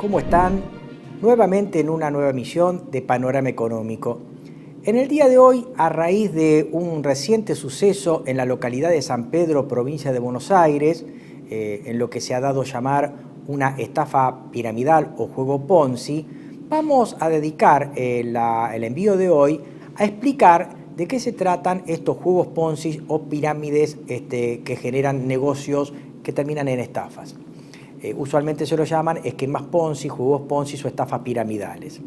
¿Cómo están? Nuevamente en una nueva emisión de Panorama Económico. En el día de hoy, a raíz de un reciente suceso en la localidad de San Pedro, provincia de Buenos Aires, en lo que se ha dado a llamar una estafa piramidal o juego Ponzi, vamos a dedicar el envío de hoy a explicar de qué se tratan estos juegos Ponzi o pirámides que generan negocios que terminan en estafas. Usualmente se lo llaman esquemas Ponzi, juegos Ponzi o estafas piramidales.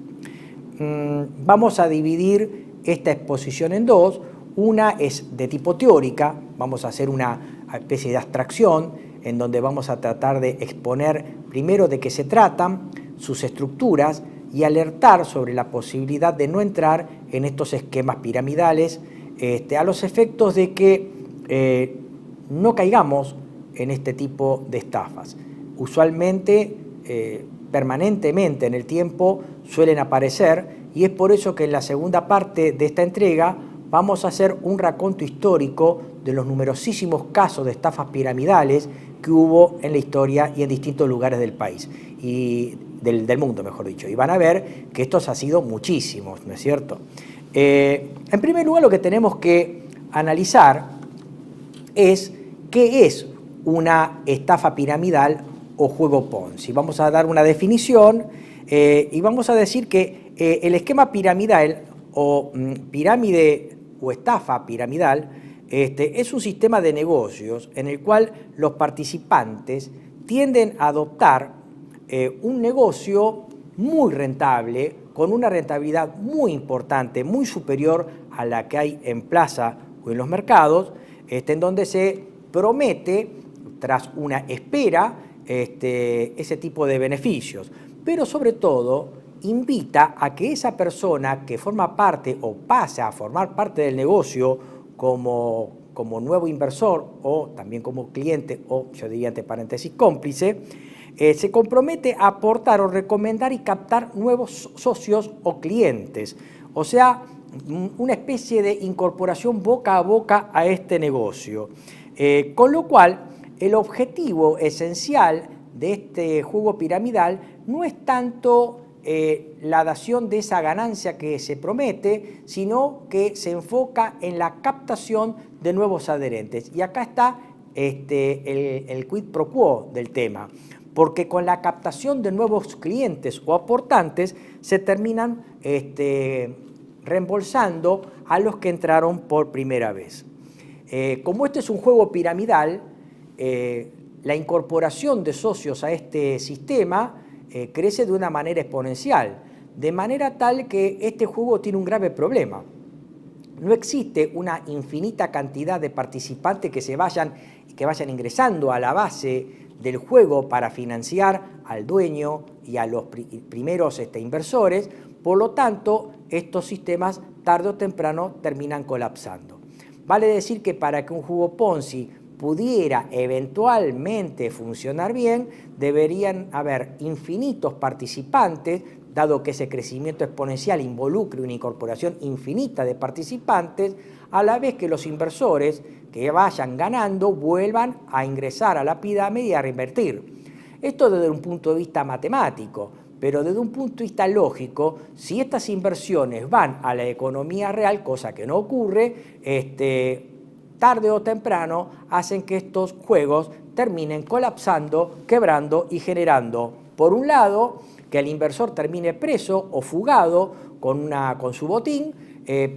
Vamos a dividir esta exposición en dos. Una es de tipo teórica, vamos a hacer una especie de abstracción en donde vamos a tratar de exponer primero de qué se tratan, sus estructuras y alertar sobre la posibilidad de no entrar en estos esquemas piramidales a los efectos de que no caigamos en este tipo de estafas. Usualmente, permanentemente en el tiempo suelen aparecer y es por eso que en la segunda parte de esta entrega vamos a hacer un raconto histórico de los numerosísimos casos de estafas piramidales que hubo en la historia y en distintos lugares del país y del mundo, mejor dicho. Y van a ver que estos han sido muchísimos, ¿no es cierto? En primer lugar, lo que tenemos que analizar es qué es una estafa piramidal o juego Ponzi. Vamos a dar una definición y vamos a decir que el esquema piramidal o pirámide o estafa piramidal es un sistema de negocios en el cual los participantes tienden a adoptar un negocio muy rentable, con una rentabilidad muy importante, muy superior a la que hay en plaza o en los mercados, en donde se promete, tras una espera, ese tipo de beneficios, pero sobre todo invita a que esa persona que forma parte o pasa a formar parte del negocio como nuevo inversor o también como cliente o, yo diría entre paréntesis, cómplice, se compromete a aportar o recomendar y captar nuevos socios o clientes, o sea, una especie de incorporación boca a boca a este negocio, con lo cual el objetivo esencial de este juego piramidal no es tanto la dación de esa ganancia que se promete, sino que se enfoca en la captación de nuevos adherentes. Y acá está el quid pro quo del tema, porque con la captación de nuevos clientes o aportantes se terminan reembolsando a los que entraron por primera vez. Como este es un juego piramidal, la incorporación de socios a este sistema crece de una manera exponencial, de manera tal que este juego tiene un grave problema. No existe una infinita cantidad de participantes que vayan ingresando a la base del juego para financiar al dueño y a los primeros inversores, por lo tanto, estos sistemas tarde o temprano terminan colapsando. Vale decir que para que un juego Ponzi pudiera eventualmente funcionar bien, deberían haber infinitos participantes, dado que ese crecimiento exponencial involucre una incorporación infinita de participantes, a la vez que los inversores que vayan ganando vuelvan a ingresar a la pirámide y a reinvertir. Esto desde un punto de vista matemático, pero desde un punto de vista lógico, si estas inversiones van a la economía real, cosa que no ocurre, tarde o temprano hacen que estos juegos terminen colapsando, quebrando y generando, por un lado, que el inversor termine preso o fugado con su botín,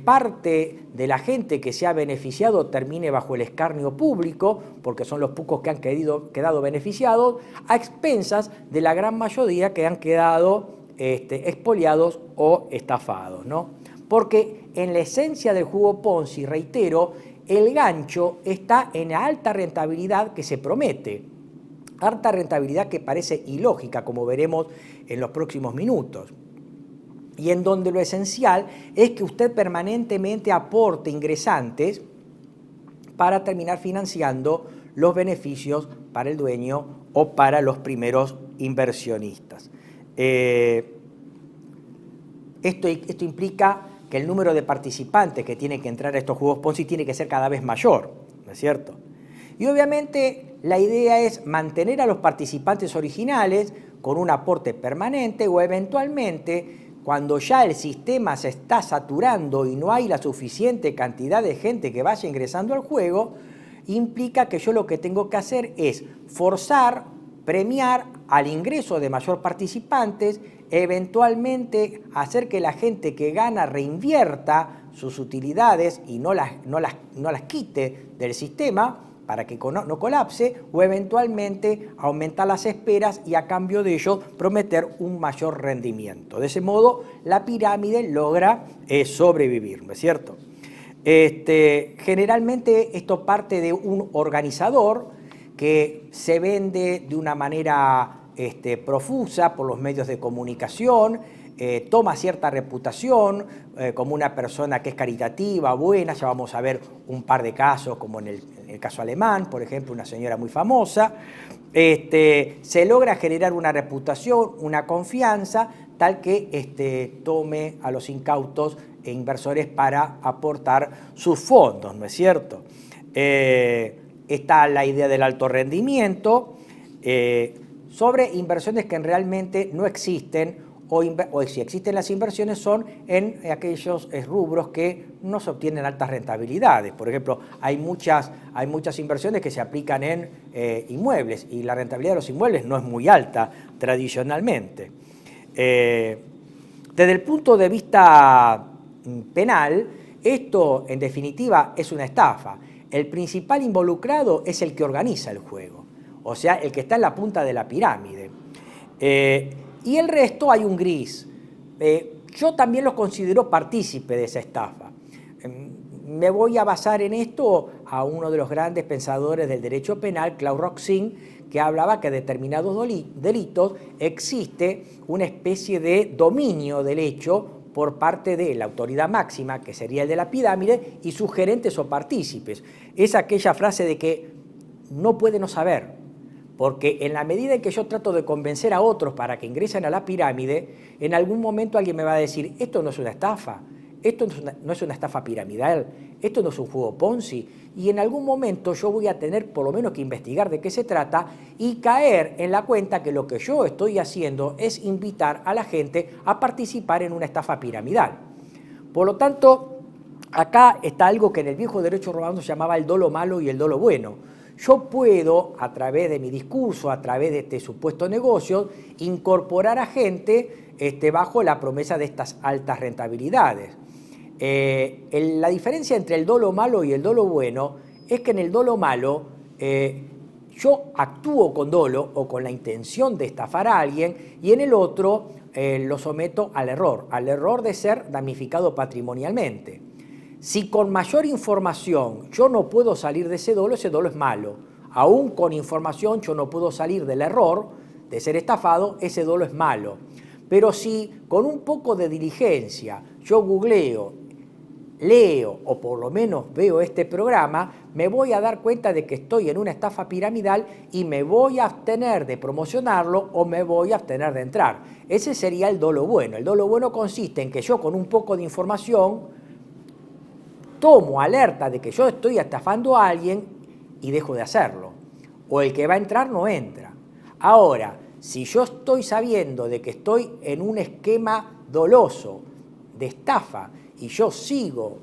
parte de la gente que se ha beneficiado termine bajo el escarnio público, porque son los pocos que han quedado beneficiados, a expensas de la gran mayoría que han quedado expoliados o estafados, ¿no? Porque en la esencia del juego Ponzi, reitero, el gancho está en la alta rentabilidad que se promete, alta rentabilidad que parece ilógica, como veremos en los próximos minutos, y en donde lo esencial es que usted permanentemente aporte ingresantes para terminar financiando los beneficios para el dueño o para los primeros inversionistas. Esto implica que el número de participantes que tienen que entrar a estos juegos Ponzi tiene que ser cada vez mayor, ¿no es cierto? Y obviamente la idea es mantener a los participantes originales con un aporte permanente o eventualmente cuando ya el sistema se está saturando y no hay la suficiente cantidad de gente que vaya ingresando al juego, implica que yo lo que tengo que hacer es forzar, premiar al ingreso de mayor participantes, eventualmente hacer que la gente que gana reinvierta sus utilidades y no las quite del sistema para que no colapse, o eventualmente aumentar las esperas y a cambio de ello prometer un mayor rendimiento. De ese modo la pirámide logra sobrevivir, ¿no es cierto? Generalmente esto parte de un organizador que se vende de una manera profusa por los medios de comunicación, toma cierta reputación como una persona que es caritativa, buena. Ya vamos a ver un par de casos, como en el caso alemán, por ejemplo, una señora muy famosa. Se logra generar una reputación, una confianza, tal que tome a los incautos e inversores para aportar sus fondos, ¿no es cierto? Está la idea del alto rendimiento, sobre inversiones que realmente no existen, o si existen las inversiones son en aquellos rubros que no se obtienen altas rentabilidades. Por ejemplo, hay muchas inversiones que se aplican en inmuebles y la rentabilidad de los inmuebles no es muy alta tradicionalmente. Desde el punto de vista penal, esto en definitiva es una estafa. El principal involucrado es el que organiza el juego, o sea, el que está en la punta de la pirámide. Y el resto hay un gris. Yo también los considero partícipe de esa estafa. Me voy a basar en esto a uno de los grandes pensadores del derecho penal, Claude Roxin, que hablaba que en determinados delitos existe una especie de dominio del hecho por parte de la autoridad máxima, que sería el de la pirámide, y sus gerentes o partícipes. Es aquella frase de que no puede no saber, porque en la medida en que yo trato de convencer a otros para que ingresen a la pirámide, en algún momento alguien me va a decir, esto no es una estafa, esto no es una estafa piramidal, esto no es un juego Ponzi, y en algún momento yo voy a tener por lo menos que investigar de qué se trata y caer en la cuenta que lo que yo estoy haciendo es invitar a la gente a participar en una estafa piramidal. Por lo tanto, acá está algo que en el viejo derecho romano se llamaba el dolo malo y el dolo bueno. Yo puedo, a través de mi discurso, a través de este supuesto negocio, incorporar a gente bajo la promesa de estas altas rentabilidades. La diferencia entre el dolo malo y el dolo bueno es que en el dolo malo yo actúo con dolo o con la intención de estafar a alguien, y en el otro lo someto al error de ser damnificado patrimonialmente. Si con mayor información yo no puedo salir de ese dolo es malo. Aún con información yo no puedo salir del error de ser estafado, ese dolo es malo. Pero si con un poco de diligencia yo googleo, leo o por lo menos veo este programa, me voy a dar cuenta de que estoy en una estafa piramidal y me voy a abstener de promocionarlo o me voy a abstener de entrar. Ese sería el dolo bueno. El dolo bueno consiste en que yo con un poco de información tomo alerta de que yo estoy estafando a alguien y dejo de hacerlo. O el que va a entrar no entra. Ahora, si yo estoy sabiendo de que estoy en un esquema doloso de estafa y yo sigo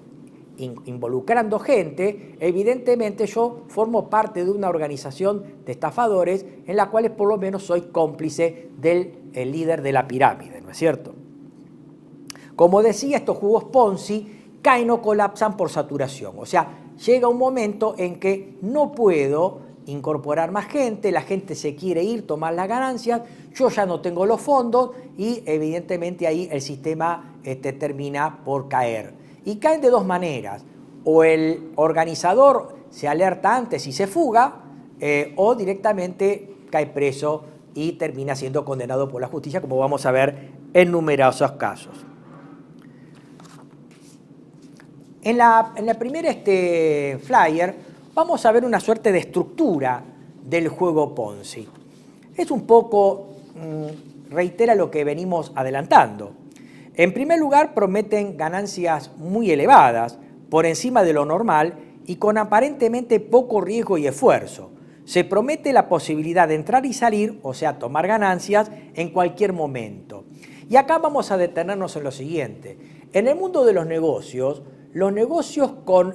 involucrando gente, evidentemente yo formo parte de una organización de estafadores en la cual por lo menos soy cómplice del líder de la pirámide, ¿no es cierto? Como decía, estos juegos Ponzi caen o colapsan por saturación. O sea, llega un momento en que no puedo incorporar más gente, la gente se quiere ir, tomar las ganancias, yo ya no tengo los fondos y evidentemente ahí el sistema termina por caer. Y caen de dos maneras. O el organizador se alerta antes y se fuga, o directamente cae preso y termina siendo condenado por la justicia, como vamos a ver en numerosos casos. En la primera flyer vamos a ver una suerte de estructura del juego Ponzi. Es un poco, reitera lo que venimos adelantando. En primer lugar, prometen ganancias muy elevadas, por encima de lo normal y con aparentemente poco riesgo y esfuerzo. Se promete la posibilidad de entrar y salir, o sea, tomar ganancias en cualquier momento. Y acá vamos a detenernos en lo siguiente. En el mundo de los negocios con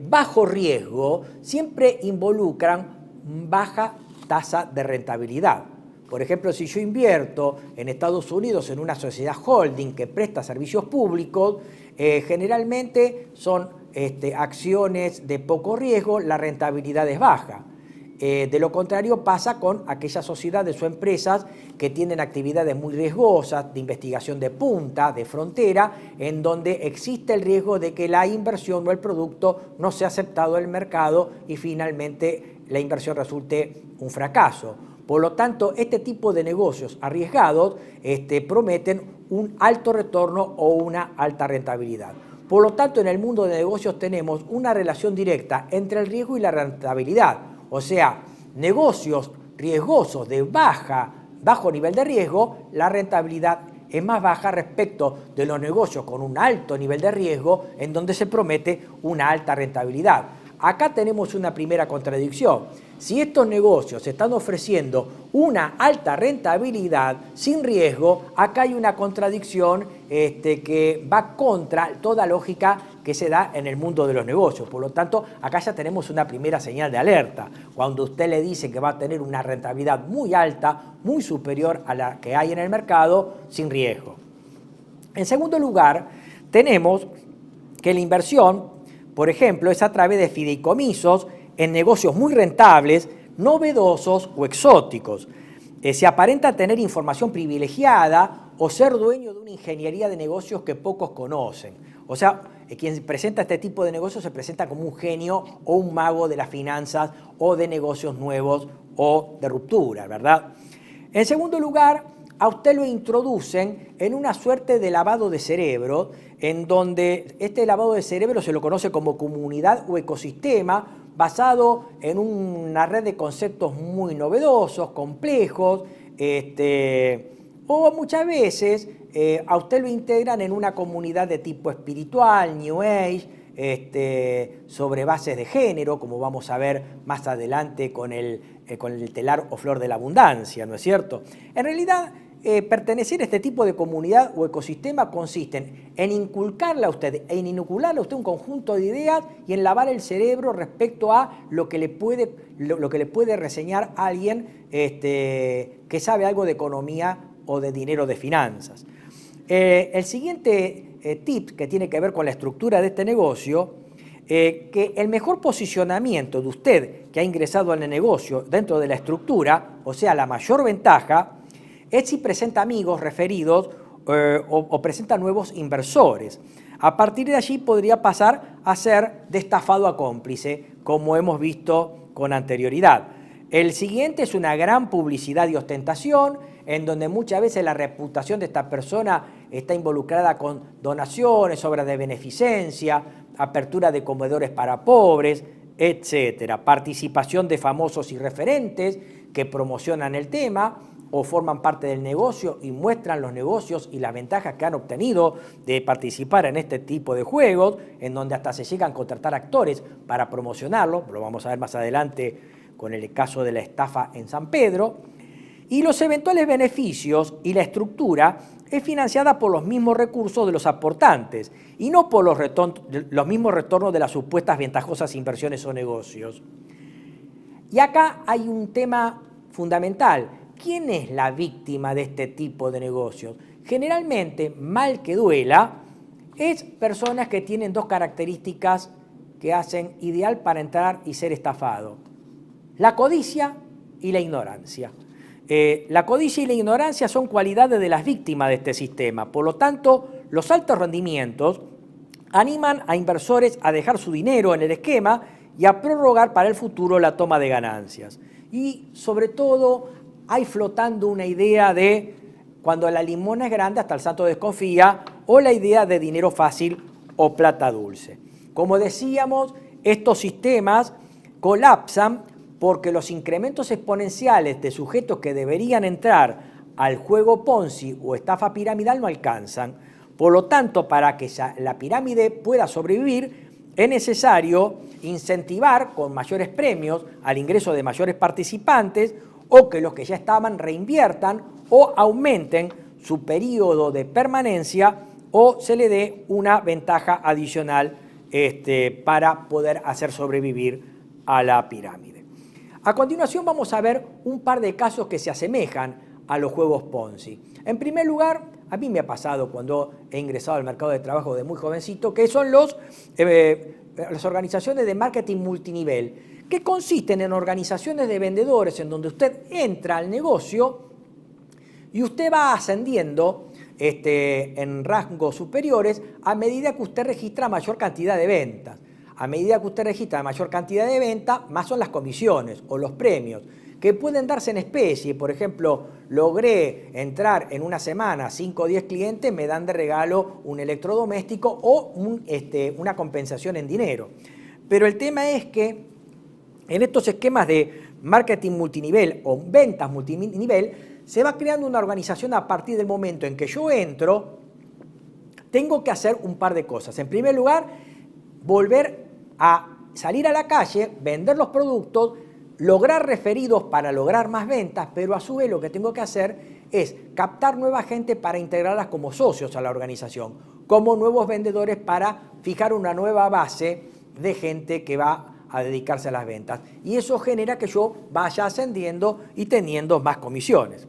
bajo riesgo siempre involucran baja tasa de rentabilidad. Por ejemplo, si yo invierto en Estados Unidos en una sociedad holding que presta servicios públicos, generalmente son acciones de poco riesgo, la rentabilidad es baja. De lo contrario pasa con aquellas sociedades o empresas que tienen actividades muy riesgosas, de investigación de punta, de frontera, en donde existe el riesgo de que la inversión o el producto no sea aceptado en el mercado y finalmente la inversión resulte un fracaso. Por lo tanto, este tipo de negocios arriesgados prometen un alto retorno o una alta rentabilidad. Por lo tanto, en el mundo de negocios tenemos una relación directa entre el riesgo y la rentabilidad. O sea, negocios riesgosos de bajo nivel de riesgo, la rentabilidad es más baja respecto de los negocios con un alto nivel de riesgo, en donde se promete una alta rentabilidad. Acá tenemos una primera contradicción. Si estos negocios están ofreciendo una alta rentabilidad sin riesgo, acá hay una contradicción que va contra toda lógica que se da en el mundo de los negocios. Por lo tanto, acá ya tenemos una primera señal de alerta. Cuando usted le dice que va a tener una rentabilidad muy alta, muy superior a la que hay en el mercado, sin riesgo. En segundo lugar, tenemos que la inversión, por ejemplo, es a través de fideicomisos en negocios muy rentables, novedosos o exóticos. Se aparenta tener información privilegiada o ser dueño de una ingeniería de negocios que pocos conocen. O sea, quien presenta este tipo de negocios se presenta como un genio o un mago de las finanzas o de negocios nuevos o de ruptura, ¿verdad? En segundo lugar, a usted lo introducen en una suerte de lavado de cerebro, en donde este lavado de cerebro se lo conoce como comunidad o ecosistema, basado en una red de conceptos muy novedosos, complejos, o muchas veces a usted lo integran en una comunidad de tipo espiritual, New Age, sobre bases de género, como vamos a ver más adelante con el telar o flor de la abundancia, ¿no es cierto? En realidad, pertenecer a este tipo de comunidad o ecosistema consiste en inculcarle a usted, en inocularle a usted un conjunto de ideas y en lavar el cerebro respecto a lo que le puede reseñar alguien que sabe algo de economía o de dinero, de finanzas. El siguiente tip que tiene que ver con la estructura de este negocio, que el mejor posicionamiento de usted que ha ingresado en el negocio dentro de la estructura, o sea, la mayor ventaja, es si presenta amigos referidos o presenta nuevos inversores. A partir de allí podría pasar a ser de estafado a cómplice, como hemos visto con anterioridad. El siguiente es una gran publicidad y ostentación, en donde muchas veces la reputación de esta persona está involucrada con donaciones, obras de beneficencia, apertura de comedores para pobres, etc. Participación de famosos y referentes que promocionan el tema o forman parte del negocio y muestran los negocios y las ventajas que han obtenido de participar en este tipo de juegos, en donde hasta se llegan a contratar actores para promocionarlo, lo vamos a ver más adelante con el caso de la estafa en San Pedro, y los eventuales beneficios y la estructura es financiada por los mismos recursos de los aportantes y no por los mismos retornos de las supuestas ventajosas inversiones o negocios. Y acá hay un tema fundamental. ¿Quién es la víctima de este tipo de negocios? Generalmente, mal que duela, es personas que tienen dos características que hacen ideal para entrar y ser estafado: la codicia y la ignorancia. La codicia y la ignorancia son cualidades de las víctimas de este sistema. Por lo tanto, los altos rendimientos animan a inversores a dejar su dinero en el esquema y a prorrogar para el futuro la toma de ganancias. Y sobre todo, hay flotando una idea de cuando la limona es grande hasta el santo desconfía, o la idea de dinero fácil o plata dulce. Como decíamos, estos sistemas colapsan porque los incrementos exponenciales de sujetos que deberían entrar al juego Ponzi o estafa piramidal no alcanzan. Por lo tanto, para que la pirámide pueda sobrevivir, es necesario incentivar con mayores premios al ingreso de mayores participantes o que los que ya estaban reinviertan o aumenten su periodo de permanencia o se le dé una ventaja adicional para poder hacer sobrevivir a la pirámide. A continuación vamos a ver un par de casos que se asemejan a los juegos Ponzi. En primer lugar, a mí me ha pasado cuando he ingresado al mercado de trabajo de muy jovencito, que son las organizaciones de marketing multinivel, que consisten en organizaciones de vendedores en donde usted entra al negocio y usted va ascendiendo en rangos superiores a medida que usted registra mayor cantidad de ventas. A medida que usted registra mayor cantidad de ventas, más son las comisiones o los premios, que pueden darse en especie. Por ejemplo, logré entrar en una semana 5 o 10 clientes, me dan de regalo un electrodoméstico o una compensación en dinero. Pero el tema es que en estos esquemas de marketing multinivel o ventas multinivel, se va creando una organización a partir del momento en que yo entro, tengo que hacer un par de cosas. En primer lugar, volver a salir a la calle, vender los productos, lograr referidos para lograr más ventas, pero a su vez lo que tengo que hacer es captar nueva gente para integrarlas como socios a la organización, como nuevos vendedores para fijar una nueva base de gente que va a dedicarse a las ventas. Y eso genera que yo vaya ascendiendo y teniendo más comisiones.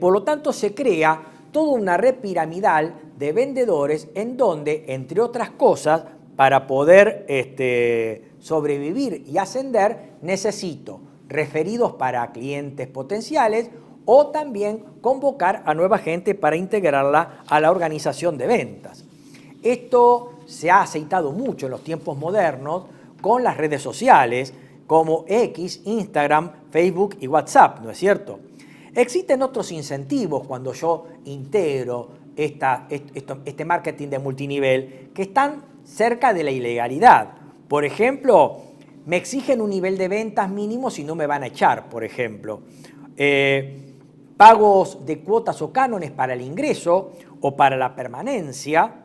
Por lo tanto, se crea toda una red piramidal de vendedores en donde, entre otras cosas, para poder sobrevivir y ascender, necesito referidos para clientes potenciales o también convocar a nueva gente para integrarla a la organización de ventas. Esto se ha aceitado mucho en los tiempos modernos con las redes sociales como X, Instagram, Facebook y WhatsApp, ¿no es cierto? Existen otros incentivos cuando yo integro este marketing de multinivel que están cerca de la ilegalidad. Por ejemplo, me exigen un nivel de ventas mínimo si no me van a echar, por ejemplo. Pagos de cuotas o cánones para el ingreso o para la permanencia.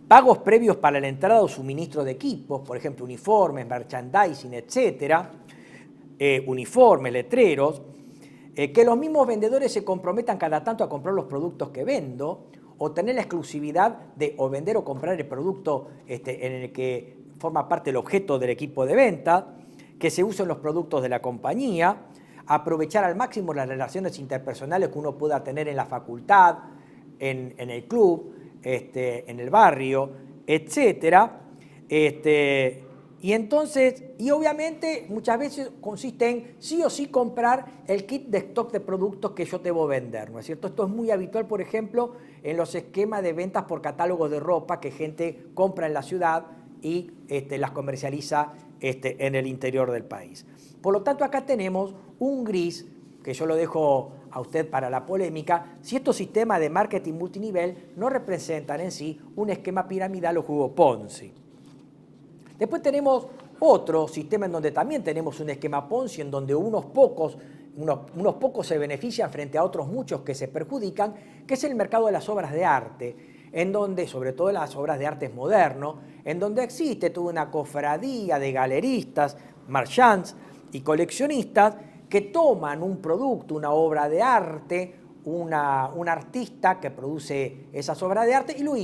Pagos previos para la entrada o suministro de equipos, por ejemplo, uniformes, merchandising, etcétera. Uniformes, letreros. Que los mismos vendedores se comprometan cada tanto a comprar los productos que vendo, o tener la exclusividad de o vender o comprar el producto en el que forma parte el objeto del equipo de venta, que se usen los productos de la compañía, aprovechar al máximo las relaciones interpersonales que uno pueda tener en la facultad, en el club, en el barrio, etcétera. Y obviamente muchas veces consiste en sí o sí comprar el kit de stock de productos que yo debo vender, ¿no es cierto? Esto es muy habitual, por ejemplo, en los esquemas de ventas por catálogos de ropa que gente compra en la ciudad y las comercializa en el interior del país. Por lo tanto, acá tenemos un gris, que yo lo dejo a usted para la polémica, si estos sistemas de marketing multinivel no representan en sí un esquema piramidal o juego Ponzi. Después tenemos otro sistema en donde también tenemos un esquema Ponzi, en donde unos pocos se benefician frente a otros muchos que se perjudican, que es el mercado de las obras de arte, en donde, sobre todo las obras de arte moderno, en donde existe toda una cofradía de galeristas, marchands y coleccionistas que toman un producto, una obra de arte, un artista que produce esas obras de arte y lo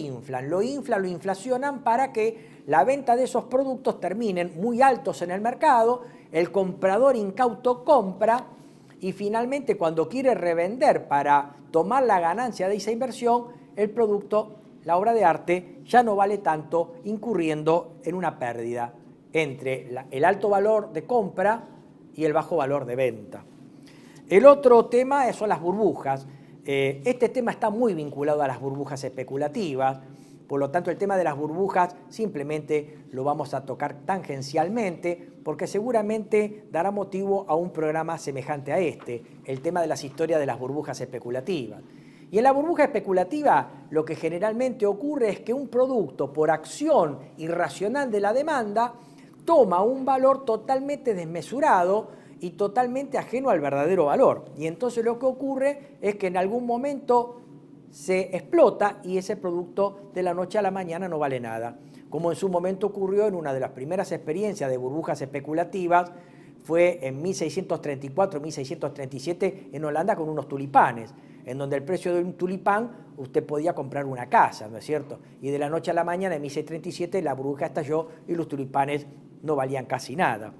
inflacionan para que la venta de esos productos terminen muy altos en el mercado, el comprador incauto compra y finalmente cuando quiere revender para tomar la ganancia de esa inversión, el producto, la obra de arte, ya no vale tanto, incurriendo en una pérdida entre el alto valor de compra y el bajo valor de venta. El otro tema son las burbujas. Este tema está muy vinculado a las burbujas especulativas, por lo tanto el tema de las burbujas simplemente lo vamos a tocar tangencialmente porque seguramente dará motivo a un programa semejante a el tema de las historias de las burbujas especulativas. Y en la burbuja especulativa lo que generalmente ocurre es que un producto por acción irracional de la demanda toma un valor totalmente desmesurado y totalmente ajeno al verdadero valor. Y entonces lo que ocurre es que en algún momento se explota y ese producto de la noche a la mañana no vale nada. Como en su momento ocurrió en una de las primeras experiencias de burbujas especulativas, fue en 1634, 1637 en Holanda con unos tulipanes, en donde el precio de un tulipán usted podía comprar una casa, ¿no es cierto? Y de la noche a la mañana, en 1637, la burbuja estalló y los tulipanes no valían casi nada.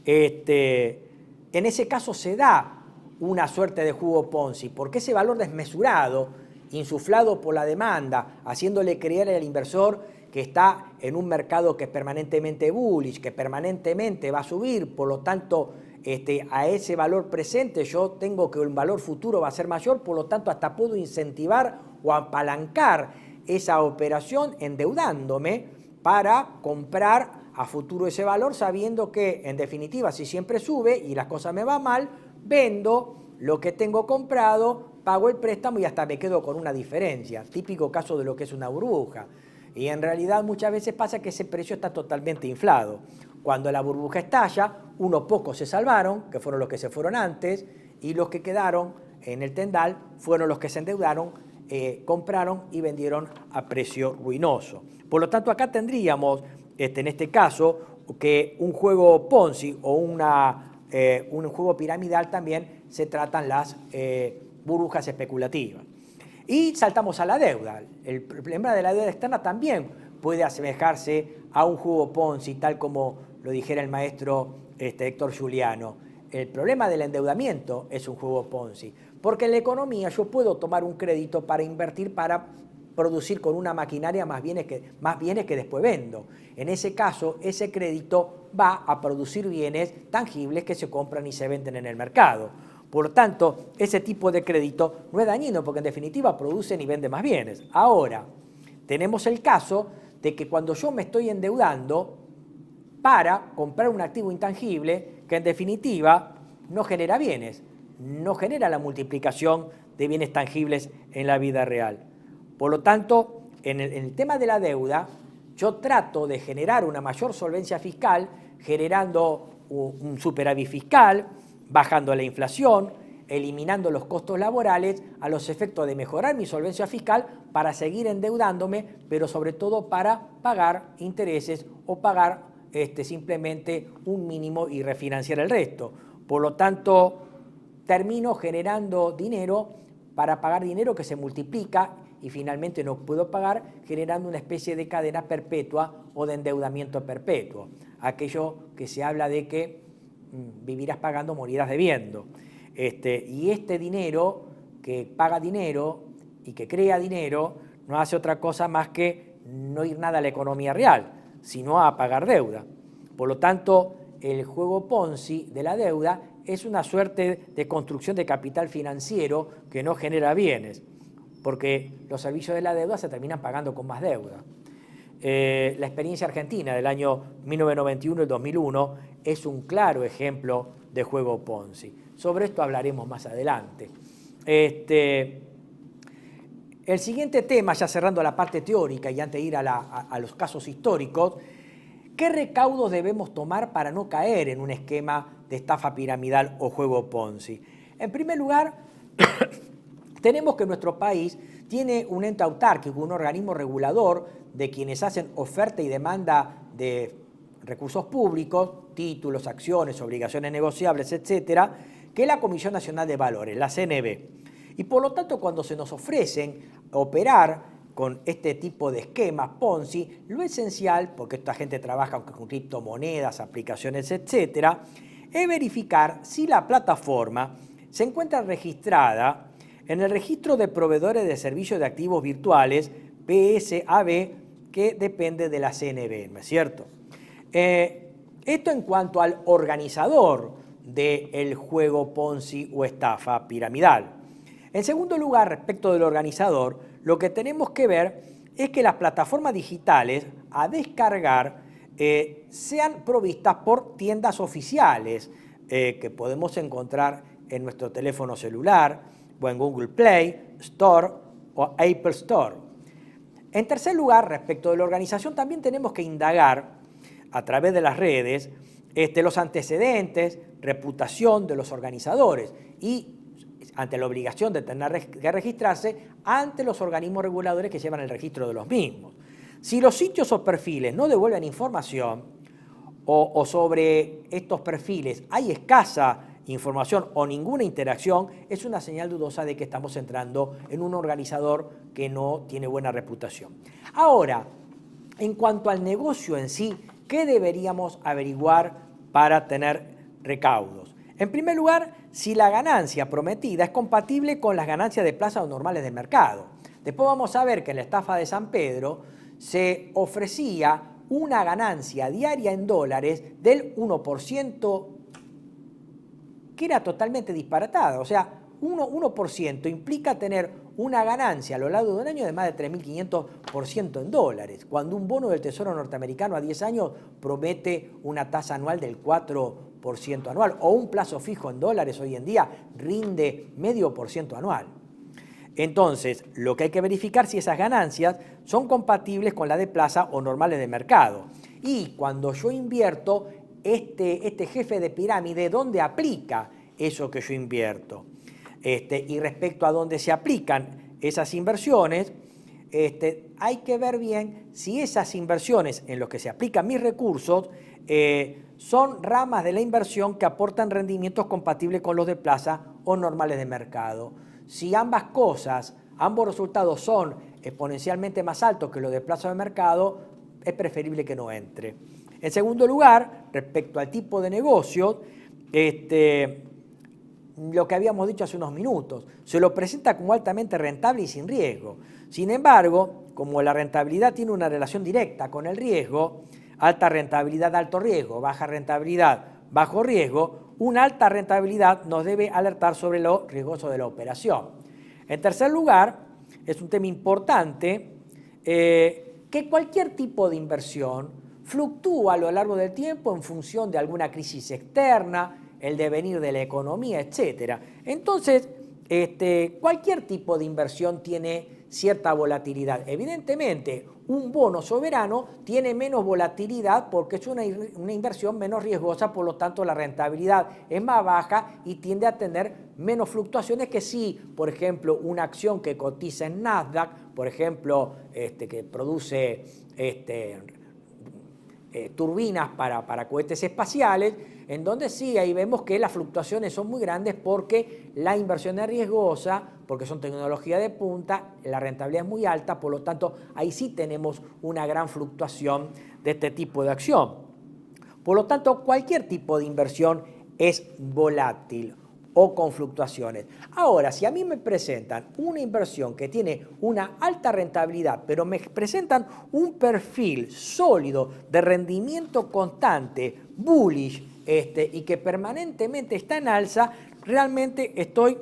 En ese caso se da una suerte de jugo Ponzi, porque ese valor desmesurado, insuflado por la demanda, haciéndole creer al inversor que está en un mercado que es permanentemente bullish, que permanentemente va a subir, por lo tanto, a ese valor presente yo tengo que el valor futuro va a ser mayor, por lo tanto hasta puedo incentivar o apalancar esa operación endeudándome para comprar a futuro ese valor, sabiendo que en definitiva si siempre sube y las cosas me van mal, vendo lo que tengo comprado, pago el préstamo y hasta me quedo con una diferencia, típico caso de lo que es una burbuja. Y en realidad muchas veces pasa que ese precio está totalmente inflado. Cuando la burbuja estalla, unos pocos se salvaron, que fueron los que se fueron antes, y los que quedaron en el tendal fueron los que se endeudaron, compraron y vendieron a precio ruinoso. Por lo tanto, acá tendríamos, en este caso, que un juego Ponzi o un juego piramidal también se tratan las burbujas especulativas. Y saltamos a la deuda. El problema de la deuda externa también puede asemejarse a un juego Ponzi, tal como lo dijera el maestro Héctor Giuliano. El problema del endeudamiento es un juego Ponzi, porque en la economía yo puedo tomar un crédito para invertir, para producir con una maquinaria más bienes que después vendo. En ese caso, ese crédito va a producir bienes tangibles que se compran y se venden en el mercado. Por lo tanto, ese tipo de crédito no es dañino porque en definitiva producen y venden más bienes. Ahora, tenemos el caso de que cuando yo me estoy endeudando para comprar un activo intangible que en definitiva no genera bienes, no genera la multiplicación de bienes tangibles en la vida real. Por lo tanto, en el tema de la deuda, yo trato de generar una mayor solvencia fiscal generando un superávit fiscal, bajando la inflación, eliminando los costos laborales a los efectos de mejorar mi solvencia fiscal para seguir endeudándome, pero sobre todo para pagar intereses o pagar simplemente un mínimo y refinanciar el resto. Por lo tanto, termino generando dinero para pagar dinero que se multiplica y finalmente no puedo pagar, generando una especie de cadena perpetua o de endeudamiento perpetuo. Aquello que se habla de que vivirás pagando, morirás debiendo. Y este dinero que paga dinero y que crea dinero no hace otra cosa más que no ir nada a la economía real, sino a pagar deuda. Por lo tanto, el juego Ponzi de la deuda es una suerte de construcción de capital financiero que no genera bienes, porque los servicios de la deuda se terminan pagando con más deuda. La experiencia argentina del año 1991 y 2001 es un claro ejemplo de juego Ponzi. Sobre esto hablaremos más adelante. El siguiente tema, ya cerrando la parte teórica y antes de ir a los casos históricos, ¿qué recaudos debemos tomar para no caer en un esquema de estafa piramidal o juego Ponzi? En primer lugar, tenemos que nuestro país tiene un ente autárquico, un organismo regulador de quienes hacen oferta y demanda de recursos públicos, títulos, acciones, obligaciones negociables, etcétera, que es la Comisión Nacional de Valores, la CNV. Y por lo tanto, cuando se nos ofrecen operar con este tipo de esquemas Ponzi, lo esencial, porque esta gente trabaja con criptomonedas, aplicaciones, etcétera, es verificar si la plataforma se encuentra registrada en el registro de proveedores de servicios de activos virtuales, PSAB, que depende de la CNV, ¿no es cierto? Esto en cuanto al organizador del juego Ponzi o estafa piramidal. En segundo lugar, respecto del organizador, lo que tenemos que ver es que las plataformas digitales a descargar sean provistas por tiendas oficiales que podemos encontrar en nuestro teléfono celular o en Google Play Store o Apple Store. En tercer lugar, respecto de la organización, también tenemos que indagar a través de las redes los antecedentes, reputación de los organizadores y ante la obligación de tener que registrarse ante los organismos reguladores que llevan el registro de los mismos. Si los sitios o perfiles no devuelven información o sobre estos perfiles hay escasa información o ninguna interacción, es una señal dudosa de que estamos entrando en un organizador que no tiene buena reputación. Ahora, en cuanto al negocio en sí, ¿qué deberíamos averiguar para tener recaudos? En primer lugar, si la ganancia prometida es compatible con las ganancias de plaza o normales de mercado. Después vamos a ver que en la estafa de San Pedro se ofrecía una ganancia diaria en dólares del 1%, que era totalmente disparatada. O sea, 1% implica tener una ganancia a lo largo de un año de más de 3.500% en dólares, cuando un bono del Tesoro norteamericano a 10 años promete una tasa anual del 4% anual, o un plazo fijo en dólares hoy en día rinde 0,5% anual. Entonces, lo que hay que verificar es si esas ganancias son compatibles con la de plaza o normales de mercado. Y cuando yo invierto, este jefe de pirámide, ¿dónde aplica eso que yo invierto? Y respecto a dónde se aplican esas inversiones, hay que ver bien si esas inversiones en las que se aplican mis recursos son ramas de la inversión que aportan rendimientos compatibles con los de plaza o normales de mercado. Si ambas cosas, ambos resultados son exponencialmente más altos que los de plaza de mercado, es preferible que no entre. En segundo lugar, respecto al tipo de negocio, lo que habíamos dicho hace unos minutos, se lo presenta como altamente rentable y sin riesgo. Sin embargo, como la rentabilidad tiene una relación directa con el riesgo, alta rentabilidad, alto riesgo, baja rentabilidad, bajo riesgo, una alta rentabilidad nos debe alertar sobre lo riesgoso de la operación. En tercer lugar, es un tema importante que cualquier tipo de inversión fluctúa a lo largo del tiempo en función de alguna crisis externa, el devenir de la economía, etc. Entonces, cualquier tipo de inversión tiene cierta volatilidad. Evidentemente, un bono soberano tiene menos volatilidad porque es una inversión menos riesgosa, por lo tanto la rentabilidad es más baja y tiende a tener menos fluctuaciones que si, por ejemplo, una acción que cotiza en Nasdaq, por ejemplo, que produce turbinas para cohetes espaciales, en donde sí, ahí vemos que las fluctuaciones son muy grandes porque la inversión es riesgosa, porque son tecnología de punta, la rentabilidad es muy alta, por lo tanto, ahí sí tenemos una gran fluctuación de este tipo de acción. Por lo tanto, cualquier tipo de inversión es volátil o con fluctuaciones. Ahora, si a mí me presentan una inversión que tiene una alta rentabilidad, pero me presentan un perfil sólido de rendimiento constante, bullish, y que permanentemente está en alza, realmente estoy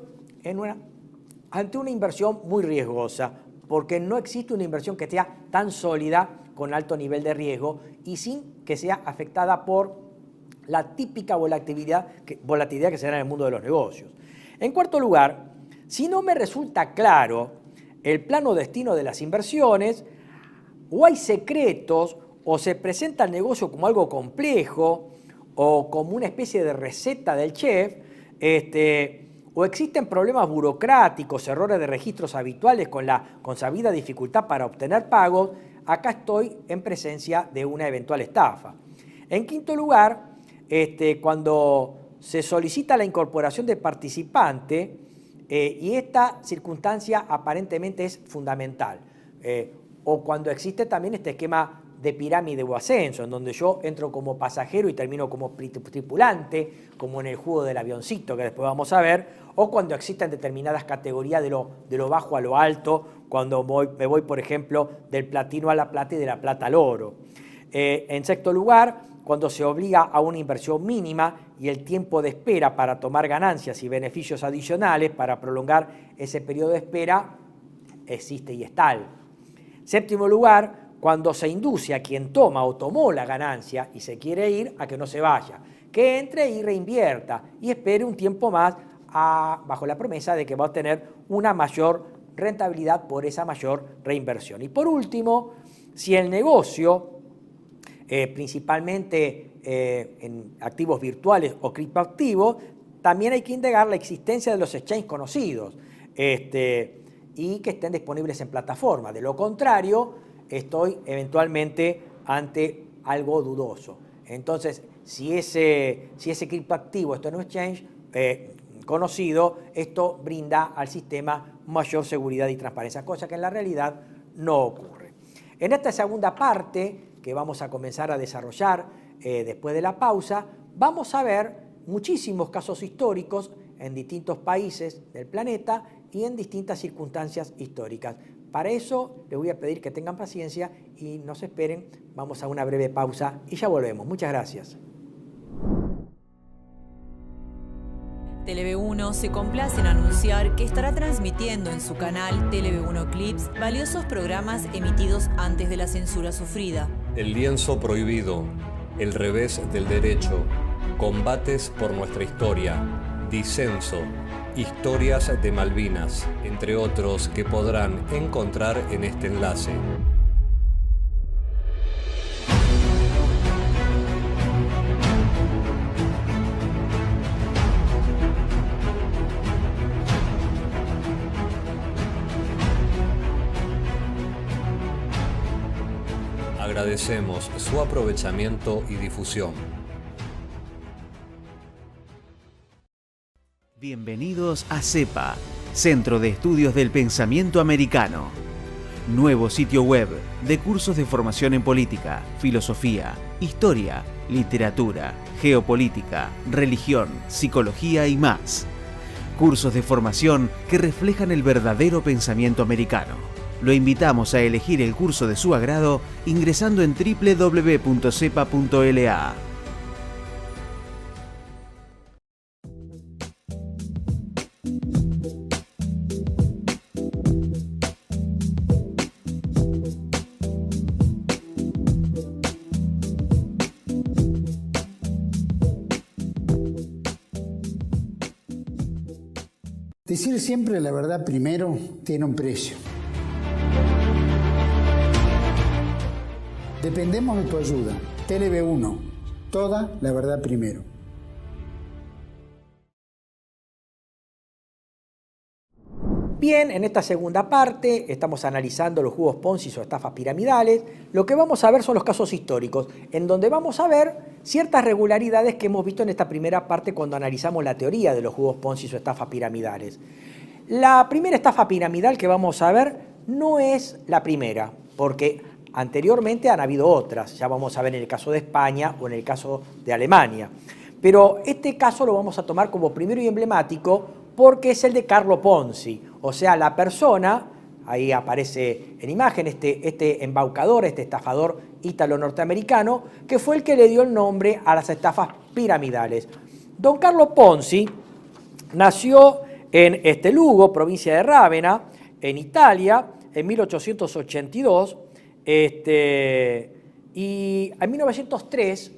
ante una inversión muy riesgosa, porque no existe una inversión que sea tan sólida, con alto nivel de riesgo y sin que sea afectada por la típica volatilidad que se da en el mundo de los negocios. En cuarto lugar, si no me resulta claro el plano destino de las inversiones, o hay secretos, o se presenta el negocio como algo complejo, o como una especie de receta del chef, o existen problemas burocráticos, errores de registros habituales con la consabida dificultad para obtener pagos, acá estoy en presencia de una eventual estafa. En quinto lugar, cuando se solicita la incorporación de participante y esta circunstancia aparentemente es fundamental, o cuando existe también este esquema de pirámide o ascenso, en donde yo entro como pasajero y termino como tripulante, como en el juego del avioncito que después vamos a ver, o cuando existen determinadas categorías de lo bajo a lo alto, cuando me voy, por ejemplo, del platino a la plata y de la plata al oro. En sexto lugar, cuando se obliga a una inversión mínima y el tiempo de espera para tomar ganancias y beneficios adicionales para prolongar ese periodo de espera existe y es tal. Séptimo lugar, cuando se induce a quien toma o tomó la ganancia y se quiere ir a que no se vaya, que entre y reinvierta y espere un tiempo más bajo la promesa de que va a obtener una mayor rentabilidad por esa mayor reinversión. Y por último, si el negocio, principalmente en activos virtuales o criptoactivos, también hay que indagar la existencia de los exchanges conocidos y que estén disponibles en plataforma. De lo contrario, estoy eventualmente ante algo dudoso. Entonces, si ese criptoactivo está en un exchange conocido, esto brinda al sistema mayor seguridad y transparencia, cosa que en la realidad no ocurre. En esta segunda parte, que vamos a comenzar a desarrollar después de la pausa, vamos a ver muchísimos casos históricos en distintos países del planeta y en distintas circunstancias históricas. Para eso les voy a pedir que tengan paciencia y nos esperen. Vamos a una breve pausa y ya volvemos. Muchas gracias. TLV1 se complace en anunciar que estará transmitiendo en su canal TLV1 Clips valiosos programas emitidos antes de la censura sufrida. El lienzo prohibido, el revés del derecho, combates por nuestra historia, disenso, historias de Malvinas, entre otros que podrán encontrar en este enlace. Agradecemos su aprovechamiento y difusión. Bienvenidos a CEPA, Centro de Estudios del Pensamiento Americano. Nuevo sitio web de cursos de formación en política, filosofía, historia, literatura, geopolítica, religión, psicología y más. Cursos de formación que reflejan el verdadero pensamiento americano. Lo invitamos a elegir el curso de su agrado ingresando en www.cepa.la. Decir siempre la verdad primero tiene un precio. Dependemos de tu ayuda. TLV1, toda la verdad primero. Bien, en esta segunda parte estamos analizando los jugos Ponzi o estafas piramidales. Lo que vamos a ver son los casos históricos, en donde vamos a ver ciertas regularidades que hemos visto en esta primera parte cuando analizamos la teoría de los jugos Ponzi o estafas piramidales. La primera estafa piramidal que vamos a ver no es la primera, porque anteriormente han habido otras, ya vamos a ver en el caso de España o en el caso de Alemania. Pero este caso lo vamos a tomar como primero y emblemático porque es el de Carlo Ponzi, o sea, la persona, ahí aparece en imagen este embaucador, este estafador ítalo-norteamericano, que fue el que le dio el nombre a las estafas piramidales. Don Carlo Ponzi nació en Lugo, provincia de Rávena, en Italia, en 1882, y en 1903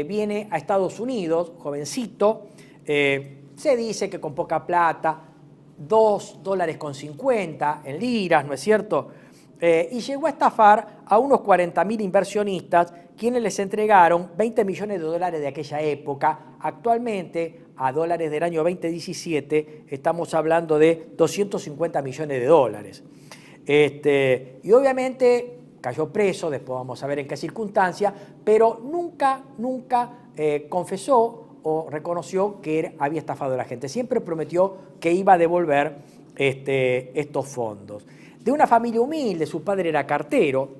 viene a Estados Unidos, jovencito, se dice que con poca plata, $2.50 en liras, ¿no es cierto? Y llegó a estafar a unos 40.000 inversionistas, quienes les entregaron 20 millones de dólares de aquella época. Actualmente, a dólares del año 2017, estamos hablando de 250 millones de dólares. Y obviamente cayó preso, después vamos a ver en qué circunstancia, pero nunca confesó o reconoció que había estafado a la gente. Siempre prometió que iba a devolver estos fondos. De una familia humilde, su padre era cartero,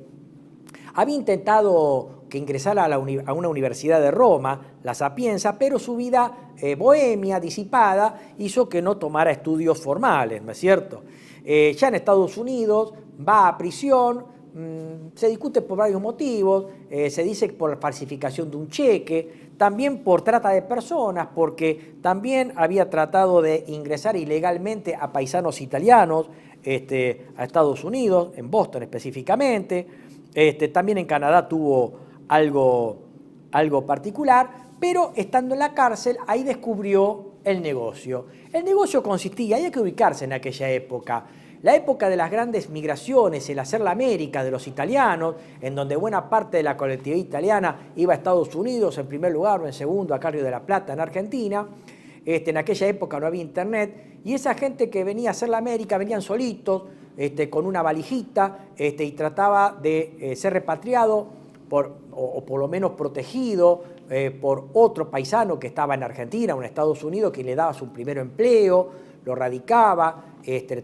había intentado que ingresara a una universidad de Roma, la Sapienza, pero su vida bohemia, disipada, hizo que no tomara estudios formales, ¿no es cierto? Ya en Estados Unidos va a prisión, se discute por varios motivos, se dice por falsificación de un cheque, también por trata de personas, porque también había tratado de ingresar ilegalmente a paisanos italianos a Estados Unidos, en Boston específicamente. También en Canadá tuvo algo particular, pero estando en la cárcel, ahí descubrió el negocio. El negocio consistía, hay que ubicarse en aquella época, la época de las grandes migraciones, el hacer la América de los italianos, en donde buena parte de la colectividad italiana iba a Estados Unidos en primer lugar o en segundo, a Río de la Plata, en Argentina. En aquella época no había internet, y esa gente que venía a hacer la América venían solitos, con una valijita, y trataba de ser repatriado o por lo menos protegido por otro paisano que estaba en Argentina o en Estados Unidos, que le daba su primer empleo, lo radicaba,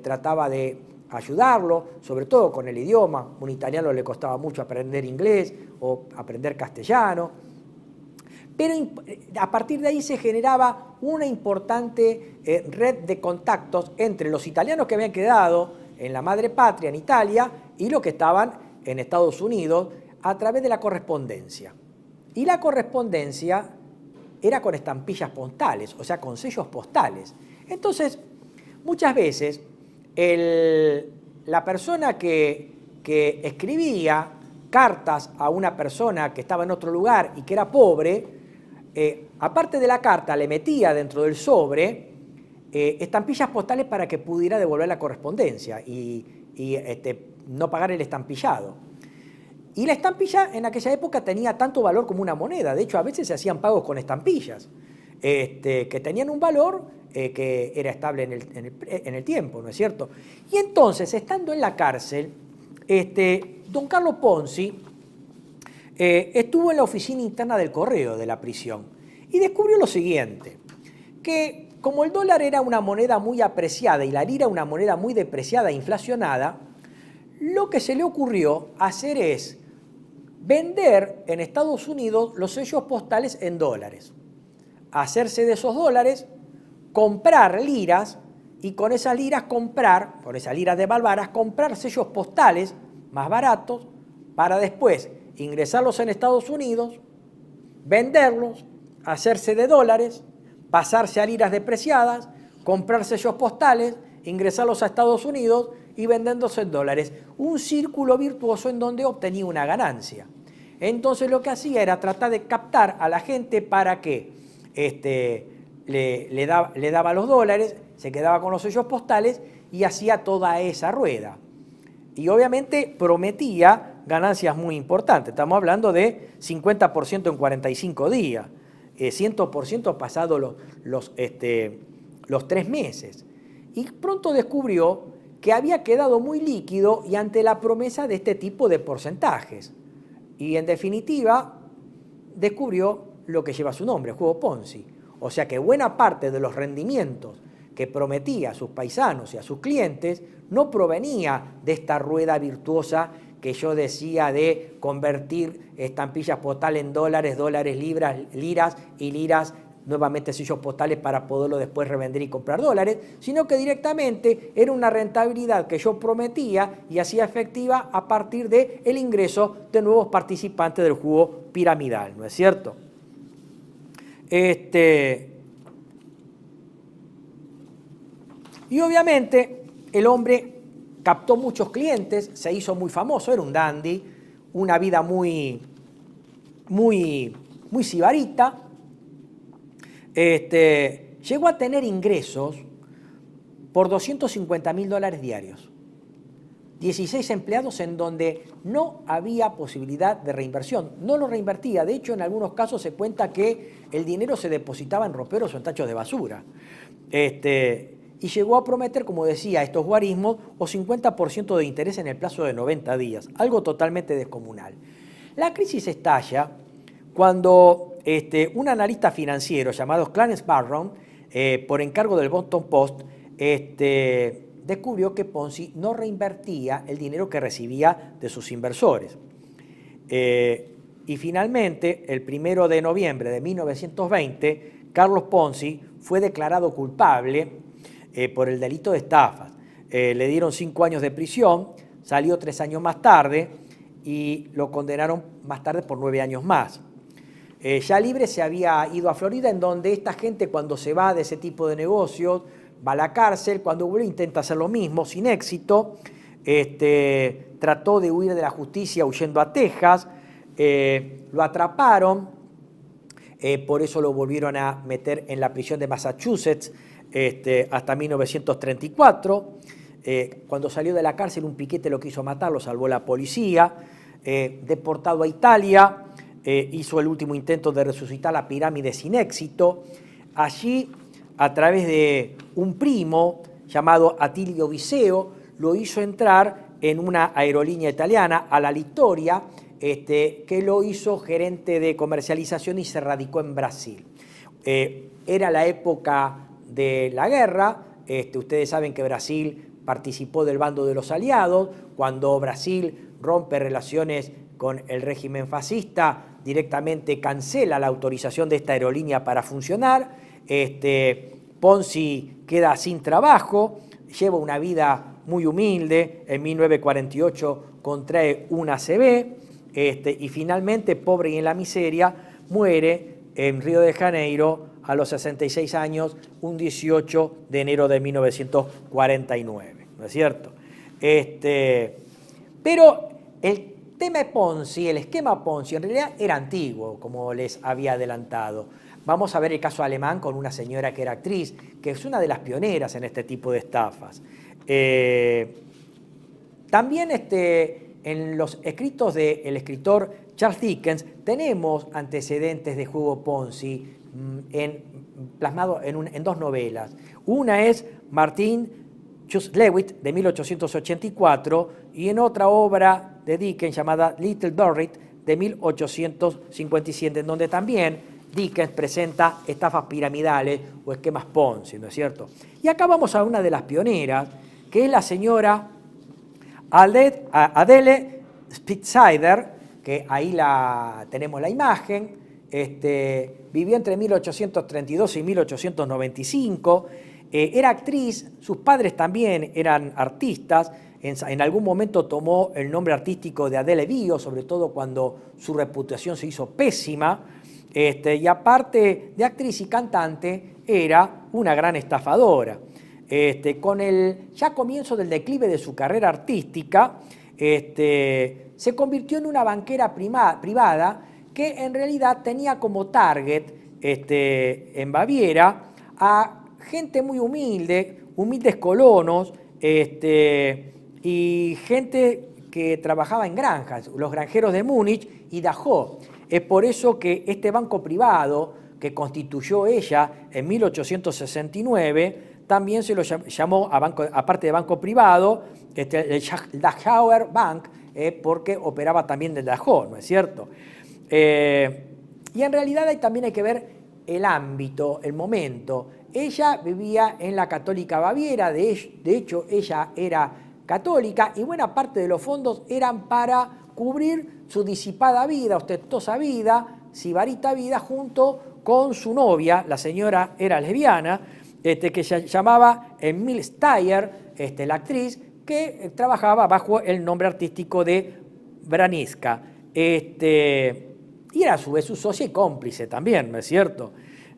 trataba de ayudarlo, sobre todo con el idioma. Un italiano le costaba mucho aprender inglés o aprender castellano. Pero a partir de ahí se generaba una importante red de contactos entre los italianos que habían quedado en la madre patria, en Italia, y los que estaban en Estados Unidos, a través de la correspondencia. Y la correspondencia era con estampillas postales, o sea, con sellos postales. Entonces, muchas veces, la persona que escribía cartas a una persona que estaba en otro lugar y que era pobre, aparte de la carta, le metía dentro del sobre estampillas postales para que pudiera devolver la correspondencia y no pagar el estampillado. Y la estampilla en aquella época tenía tanto valor como una moneda. De hecho, a veces se hacían pagos con estampillas que tenían un valor que era estable en el tiempo, ¿no es cierto? Y entonces, estando en la cárcel, don Carlo Ponzi estuvo en la oficina interna del correo de la prisión y descubrió lo siguiente, que como el dólar era una moneda muy apreciada y la lira una moneda muy depreciada e inflacionada, lo que se le ocurrió hacer es vender en Estados Unidos los sellos postales en dólares, hacerse de esos dólares, comprar liras y con esas liras devaluadas, comprar sellos postales más baratos para después ingresarlos en Estados Unidos, venderlos, hacerse de dólares, pasarse a liras depreciadas, comprar sellos postales, ingresarlos a Estados Unidos y vendiéndose en dólares. Un círculo virtuoso en donde obtenía una ganancia. Entonces lo que hacía era tratar de captar a la gente para que le daba los dólares, se quedaba con los sellos postales y hacía toda esa rueda. Y obviamente prometía ganancias muy importantes. Estamos hablando de 50% en 45 días, 100% pasados los 3 meses. Y pronto descubrió que había quedado muy líquido y ante la promesa de este tipo de porcentajes. Y en definitiva, descubrió lo que lleva su nombre, el juego Ponzi. O sea que buena parte de los rendimientos que prometía a sus paisanos y a sus clientes no provenía de esta rueda virtuosa que yo decía de convertir estampillas postales en dólares, liras y liras nuevamente sellos postales para poderlo después revender y comprar dólares, sino que directamente era una rentabilidad que yo prometía y hacía efectiva a partir del ingreso de nuevos participantes del juego piramidal, ¿no es cierto? Y obviamente el hombre captó muchos clientes, se hizo muy famoso, era un dandy, una vida muy sibarita. Llegó a tener ingresos por $250.000 diarios. 16 empleados en donde no había posibilidad de reinversión. No lo reinvertía. De hecho, en algunos casos se cuenta que el dinero se depositaba en roperos o en tachos de basura. Y llegó a prometer, como decía, estos guarismos o 50% de interés en el plazo de 90 días. Algo totalmente descomunal. La crisis estalla cuando un analista financiero llamado Clarence Barron, por encargo del Boston Post, descubrió que Ponzi no reinvertía el dinero que recibía de sus inversores. Y finalmente, el 1 de noviembre de 1920, Carlos Ponzi fue declarado culpable por el delito de estafas. Le dieron 5 años de prisión, salió 3 años más tarde y lo condenaron más tarde por 9 años más. Ya libre se había ido a Florida, en donde esta gente cuando se va de ese tipo de negocios va a la cárcel, cuando vuelve intenta hacer lo mismo, sin éxito. Trató de huir de la justicia huyendo a Texas, lo atraparon, por eso lo volvieron a meter en la prisión de Massachusetts hasta 1934. Cuando salió de la cárcel un piquete lo quiso matar, lo salvó la policía, deportado a Italia. Hizo el último intento de resucitar la pirámide sin éxito. Allí a través de un primo llamado Atilio Viseo, lo hizo entrar en una aerolínea italiana, a la Littoria, que lo hizo gerente de comercialización y se radicó en Brasil. Era la época de la guerra, ustedes saben que Brasil participó del bando de los aliados. Cuando Brasil rompe relaciones con el régimen fascista, directamente cancela la autorización de esta aerolínea para funcionar. Ponzi queda sin trabajo, lleva una vida muy humilde. En 1948 contrae una ACV y finalmente, pobre y en la miseria, muere en Río de Janeiro a los 66 años, un 18 de enero de 1949, ¿no es cierto? Pero el tema de Ponzi, el esquema Ponzi, en realidad era antiguo, como les había adelantado. Vamos a ver el caso alemán con una señora que era actriz, que es una de las pioneras en este tipo de estafas. También en los escritos del escritor Charles Dickens tenemos antecedentes de juego Ponzi plasmado en dos novelas. Una es Martin Chuzzlewit de 1884 y en otra obra de Dickens llamada Little Dorrit de 1857, en donde también Dickens presenta estafas piramidales o esquemas Ponzi, ¿no es cierto? Y acá vamos a una de las pioneras, que es la señora Adele Spitzider, que ahí tenemos la imagen. Vivió entre 1832 y 1895, era actriz, sus padres también eran artistas, en algún momento tomó el nombre artístico de Adele Bio, sobre todo cuando su reputación se hizo pésima, y aparte de actriz y cantante, era una gran estafadora. Con el ya comienzo del declive de su carrera artística, se convirtió en una banquera privada que en realidad tenía como target en Baviera a gente muy humilde, humildes colonos y gente que trabajaba en granjas, los granjeros de Múnich y Dachau. Es por eso que este banco privado que constituyó ella en 1869 también se lo llamó, aparte de banco privado, el Dachauer Bank, porque operaba también del Dachau, ¿no es cierto? Y en realidad también hay que ver el ámbito, el momento. Ella vivía en la Católica Baviera, de hecho ella era católica y buena parte de los fondos eran para cubrir su disipada vida, ostentosa vida, sibarita vida, junto con su novia, la señora era lesbiana, que se llamaba Emil Steyer, la actriz, que trabajaba bajo el nombre artístico de Braniska. Y era a su vez su socia y cómplice también, ¿no es cierto?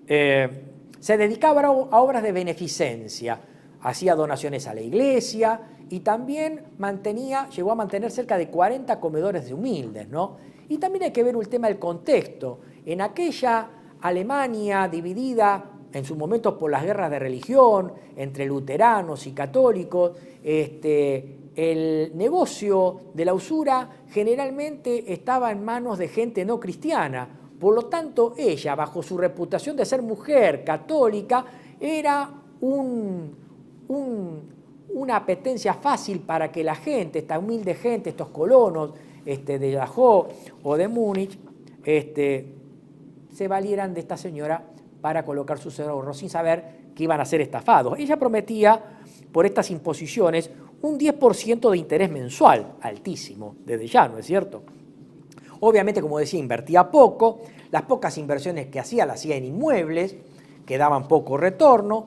Se dedicaba a obras de beneficencia, hacía donaciones a la iglesia y también llegó a mantener cerca de 40 comedores de humildes, ¿no? Y también hay que ver el tema del contexto. En aquella Alemania dividida en su momento por las guerras de religión entre luteranos y católicos, el negocio de la usura generalmente estaba en manos de gente no cristiana. Por lo tanto, ella, bajo su reputación de ser mujer católica, era una apetencia fácil para que la gente, esta humilde gente, estos colonos de Dachau o de Múnich, se valieran de esta señora para colocar sus ahorros sin saber que iban a ser estafados. Ella prometía, por estas imposiciones, un 10% de interés mensual, altísimo, desde ya, ¿no es cierto? Obviamente, como decía, invertía poco, las pocas inversiones que hacía las hacía en inmuebles, que daban poco retorno.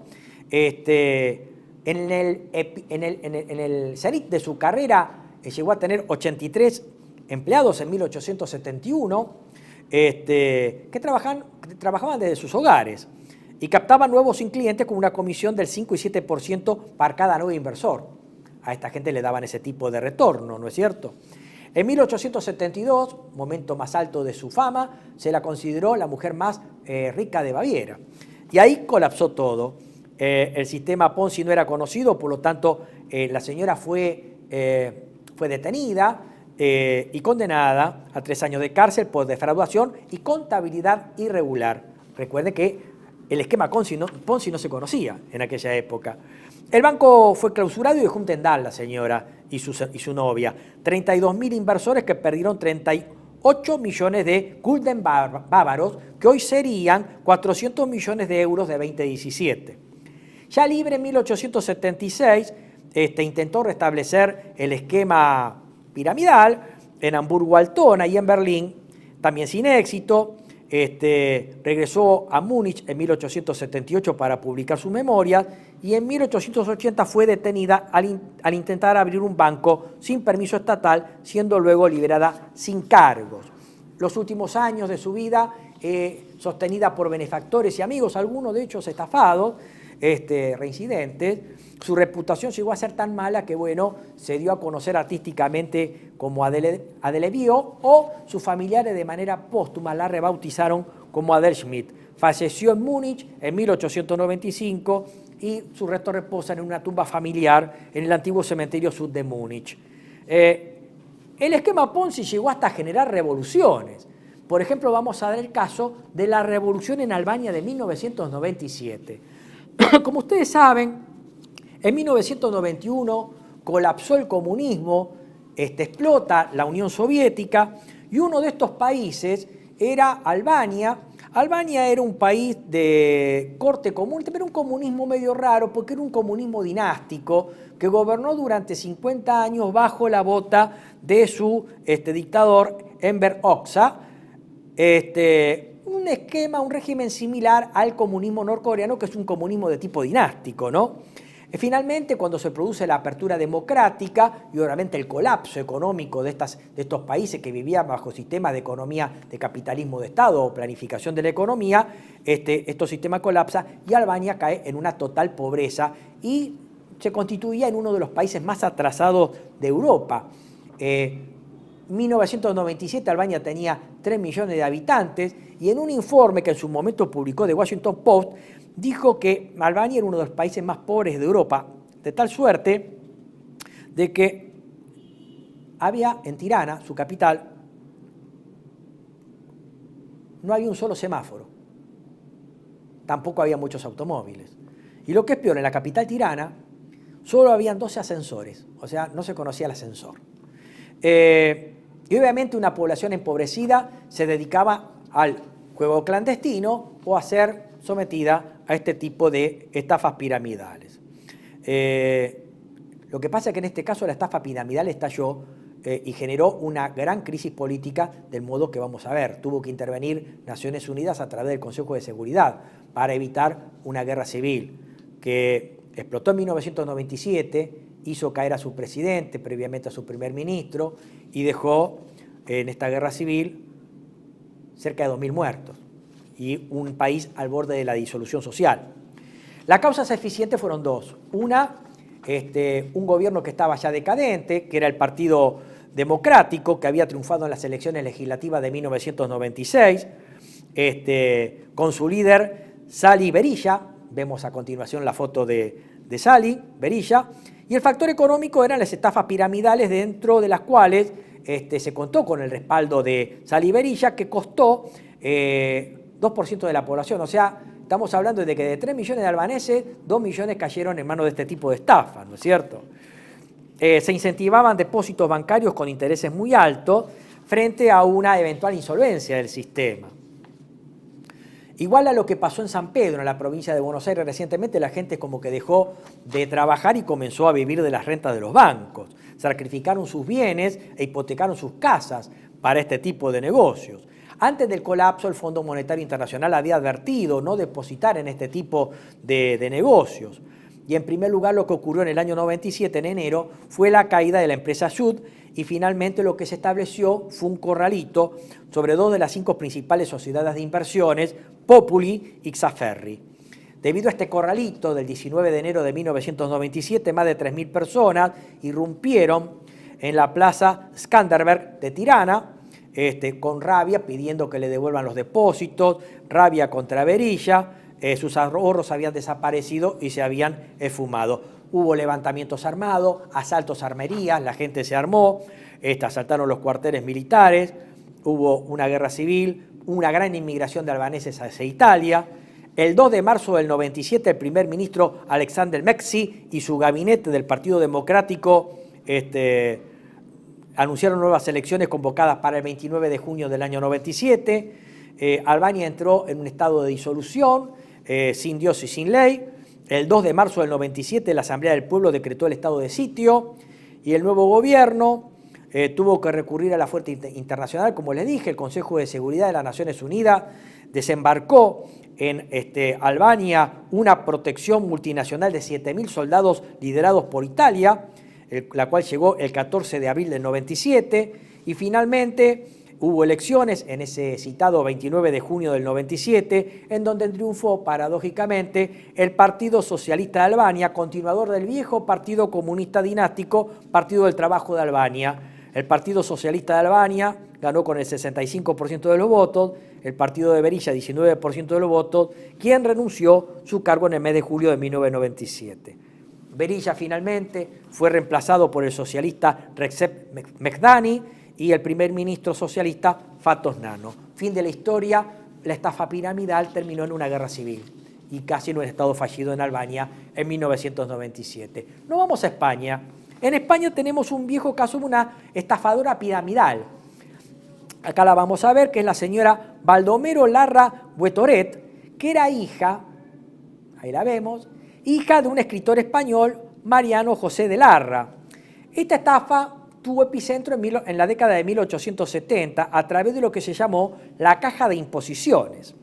En el cenit de su carrera llegó a tener 83 empleados en 1871, que trabajaban desde sus hogares y captaban nuevos clientes con una comisión del 5 y 7% para cada nuevo inversor. A esta gente le daban ese tipo de retorno, ¿no es cierto? En 1872, momento más alto de su fama, se la consideró la mujer más rica de Baviera. Y ahí colapsó todo. El sistema Ponzi no era conocido, por lo tanto, la señora fue detenida y condenada a 3 años de cárcel por defraudación y contabilidad irregular. Recuerden que el esquema Ponzi no se conocía en aquella época. El banco fue clausurado y dejó un tendal la señora y su novia. 32.000 inversores que perdieron 38 millones de gulden bávaros, que hoy serían 400 millones de euros de 2017. Ya libre en 1876, intentó restablecer el esquema piramidal en Hamburgo-Altona y en Berlín, también sin éxito. Regresó a Múnich en 1878 para publicar sus memorias y en 1880 fue detenida al intentar abrir un banco sin permiso estatal, siendo luego liberada sin cargos. Los últimos años de su vida, sostenida por benefactores y amigos, algunos de ellos estafados, reincidentes, su reputación llegó a ser tan mala que, bueno, se dio a conocer artísticamente como Adele Bio, o sus familiares de manera póstuma la rebautizaron como Adele Schmidt. Falleció en Múnich en 1895 y sus restos reposan en una tumba familiar en el antiguo cementerio sur de Múnich. El esquema Ponzi llegó hasta generar revoluciones. Por ejemplo, vamos a dar el caso de la revolución en Albania de 1997. Como ustedes saben, en 1991 colapsó el comunismo, explota la Unión Soviética y uno de estos países era Albania. Albania era un país de corte comunista, pero un comunismo medio raro porque era un comunismo dinástico que gobernó durante 50 años bajo la bota de su dictador Enver Hoxha. Un esquema, un régimen similar al comunismo norcoreano, que es un comunismo de tipo dinástico, ¿no? Finalmente, cuando se produce la apertura democrática y obviamente el colapso económico de estos países que vivían bajo sistemas de economía de capitalismo de Estado o planificación de la economía, estos sistemas colapsan y Albania cae en una total pobreza y se constituía en uno de los países más atrasados de Europa. En 1997 Albania tenía 3 millones de habitantes y en un informe que en su momento publicó The Washington Post dijo que Albania era uno de los países más pobres de Europa, de tal suerte de que había en Tirana, su capital, no había un solo semáforo, tampoco había muchos automóviles. Y lo que es peor, en la capital Tirana solo habían 12 ascensores, o sea, no se conocía el ascensor. Y obviamente una población empobrecida se dedicaba al juego clandestino o a ser sometida a este tipo de estafas piramidales. Lo que pasa es que en este caso la estafa piramidal estalló y generó una gran crisis política del modo que vamos a ver. Tuvo que intervenir Naciones Unidas a través del Consejo de Seguridad para evitar una guerra civil que explotó en 1997, hizo caer a su presidente, previamente a su primer ministro, y dejó en esta guerra civil cerca de 2.000 muertos y un país al borde de la disolución social. Las causas eficientes fueron dos. Una, un gobierno que estaba ya decadente, que era el Partido Democrático, que había triunfado en las elecciones legislativas de 1996, con su líder Sali Berisha. Vemos a continuación la foto de Sali Berisha. Y el factor económico eran las estafas piramidales, dentro de las cuales se contó con el respaldo de Sali Berisha, que costó 2% de la población. O sea, estamos hablando de que de 3 millones de albaneses, 2 millones cayeron en manos de este tipo de estafas, ¿no es cierto? Se incentivaban depósitos bancarios con intereses muy altos frente a una eventual insolvencia del sistema. Igual a lo que pasó en San Pedro, en la provincia de Buenos Aires recientemente, la gente como que dejó de trabajar y comenzó a vivir de las rentas de los bancos. Sacrificaron sus bienes e hipotecaron sus casas para este tipo de negocios. Antes del colapso, el Fondo Monetario Internacional había advertido no depositar en este tipo de negocios. Y en primer lugar, lo que ocurrió en el año 97, en enero, fue la caída de la empresa Sud, y finalmente lo que se estableció fue un corralito sobre 2 de las 5 principales sociedades de inversiones, Populi y Xaferri. Debido a este corralito del 19 de enero de 1997, más de 3.000 personas irrumpieron en la plaza Skanderberg de Tirana, con rabia, pidiendo que le devuelvan los depósitos, rabia contra Berisha. Sus ahorros habían desaparecido y se habían esfumado. Hubo levantamientos armados, asaltos a armerías, la gente se armó, asaltaron los cuarteles militares, hubo una guerra civil, una gran inmigración de albaneses hacia Italia. El 2 de marzo del 97, el primer ministro Alexander Mexi y su gabinete del Partido Democrático anunciaron nuevas elecciones convocadas para el 29 de junio del año 97. Albania entró en un estado de disolución, sin Dios y sin ley. El 2 de marzo del 97, la Asamblea del Pueblo decretó el estado de sitio y el nuevo gobierno tuvo que recurrir a la fuerza internacional. Como les dije, el Consejo de Seguridad de las Naciones Unidas desembarcó en Albania una protección multinacional de 7.000 soldados liderados por Italia, la cual llegó el 14 de abril del 97, y finalmente hubo elecciones en ese citado 29 de junio del 97, en donde triunfó, paradójicamente, el Partido Socialista de Albania, continuador del viejo Partido Comunista Dinástico, Partido del Trabajo de Albania. El Partido Socialista de Albania ganó con el 65% de los votos, el partido de Berisha 19% de los votos, quien renunció su cargo en el mes de julio de 1997. Berisha finalmente fue reemplazado por el socialista Recep Mekdani y el primer ministro socialista Fatos Nano. Fin de la historia, la estafa piramidal terminó en una guerra civil y casi en un estado fallido en Albania en 1997. Nos vamos a España. En España tenemos un viejo caso de una estafadora piramidal. Acá la vamos a ver, que es la señora Baldomero Larra Buetoret, que era hija, ahí la vemos, hija de un escritor español, Mariano José de Larra. Esta estafa tuvo epicentro en la década de 1870 a través de lo que se llamó la caja de imposiciones,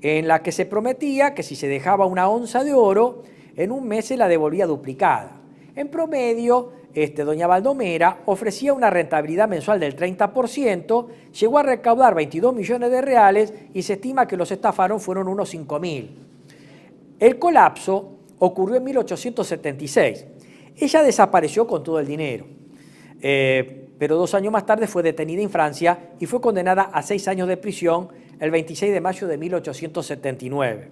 en la que se prometía que si se dejaba una onza de oro, en un mes se la devolvía duplicada. En promedio, doña Baldomera ofrecía una rentabilidad mensual del 30%, llegó a recaudar 22 millones de reales y se estima que los estafaron fueron unos 5.000. El colapso ocurrió en 1876. Ella desapareció con todo el dinero, pero 2 años más tarde fue detenida en Francia y fue condenada a 6 años de prisión el 26 de mayo de 1879.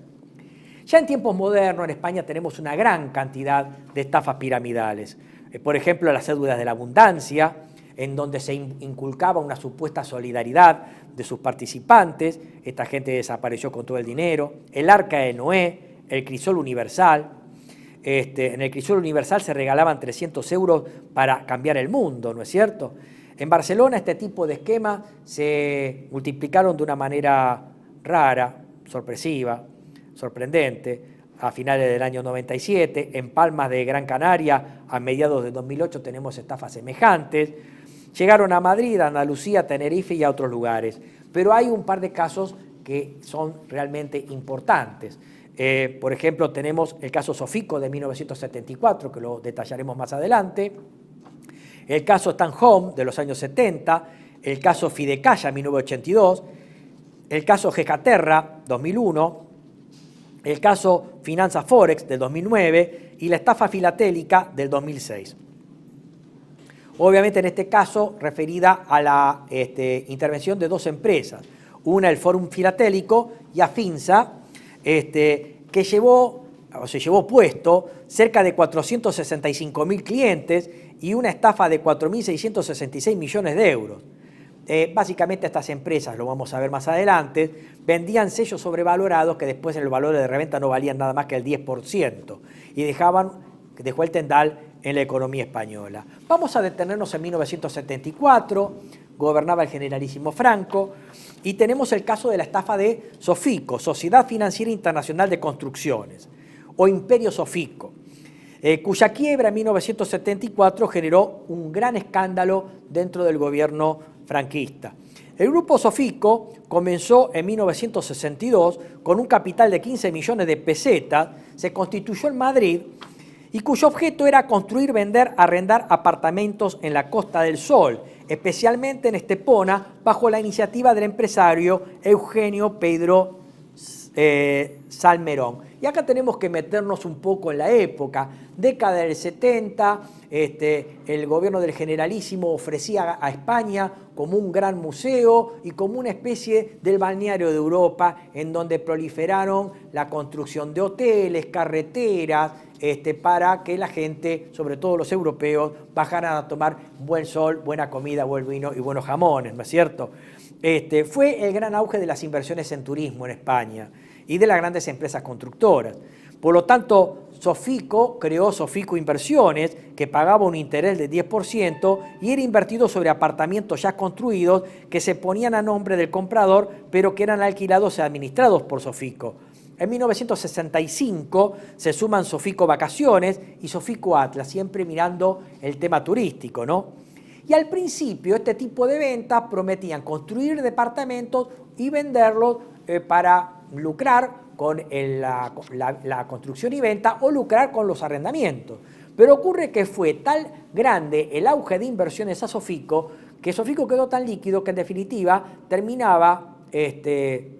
Ya en tiempos modernos en España tenemos una gran cantidad de estafas piramidales. Por ejemplo, las cédulas de la abundancia, en donde se inculcaba una supuesta solidaridad de sus participantes. Esta gente desapareció con todo el dinero. El Arca de Noé, el Crisol Universal. En el Crisol Universal se regalaban 300 euros para cambiar el mundo, ¿no es cierto? En Barcelona este tipo de esquemas se multiplicaron de una manera rara, sorpresiva, sorprendente, a finales del año 97. En Palmas de Gran Canaria, a mediados de 2008, tenemos estafas semejantes. Llegaron a Madrid, a Andalucía, a Tenerife y a otros lugares. Pero hay un par de casos que son realmente importantes. Por ejemplo, tenemos el caso Sofico de 1974, que lo detallaremos más adelante. El caso Stan Home de los años 70. El caso Fidecaya, 1982. El caso Gecaterra, 2001. El caso Finanza Forex del 2009 y la estafa filatélica del 2006. Obviamente en este caso referida a la intervención de 2 empresas, una el Fórum Filatélico y Afinsa, que se llevó puesto cerca de 465.000 clientes y una estafa de 4.666 millones de euros. Básicamente estas empresas, lo vamos a ver más adelante, vendían sellos sobrevalorados que después en el valor de reventa no valían nada más que el 10% y dejó el tendal en la economía española. Vamos a detenernos en 1974, gobernaba el generalísimo Franco, y tenemos el caso de la estafa de Sofico, Sociedad Financiera Internacional de Construcciones, o Imperio Sofico, cuya quiebra en 1974 generó un gran escándalo dentro del gobierno franquista. El grupo Sofico comenzó en 1962 con un capital de 15 millones de pesetas, se constituyó en Madrid y cuyo objeto era construir, vender, arrendar apartamentos en la Costa del Sol, especialmente en Estepona, bajo la iniciativa del empresario Eugenio Pedro Salmerón. Y acá tenemos que meternos un poco en la época, década del 70, el gobierno del generalísimo ofrecía a España como un gran museo y como una especie del balneario de Europa, en donde proliferaron la construcción de hoteles, carreteras, para que la gente, sobre todo los europeos, bajaran a tomar buen sol, buena comida, buen vino y buenos jamones, ¿no es cierto? Fue el gran auge de las inversiones en turismo en España y de las grandes empresas constructoras. Por lo tanto, Sofico creó Sofico Inversiones, que pagaba un interés del 10% y era invertido sobre apartamentos ya construidos que se ponían a nombre del comprador, pero que eran alquilados y administrados por Sofico. En 1965 se suman Sofico Vacaciones y Sofico Atlas, siempre mirando el tema turístico, ¿no? Y al principio este tipo de ventas prometían construir departamentos y venderlos para lucrar con la construcción y venta o lucrar con los arrendamientos. Pero ocurre que fue tan grande el auge de inversiones a Sofico que Sofico quedó tan líquido que en definitiva terminaba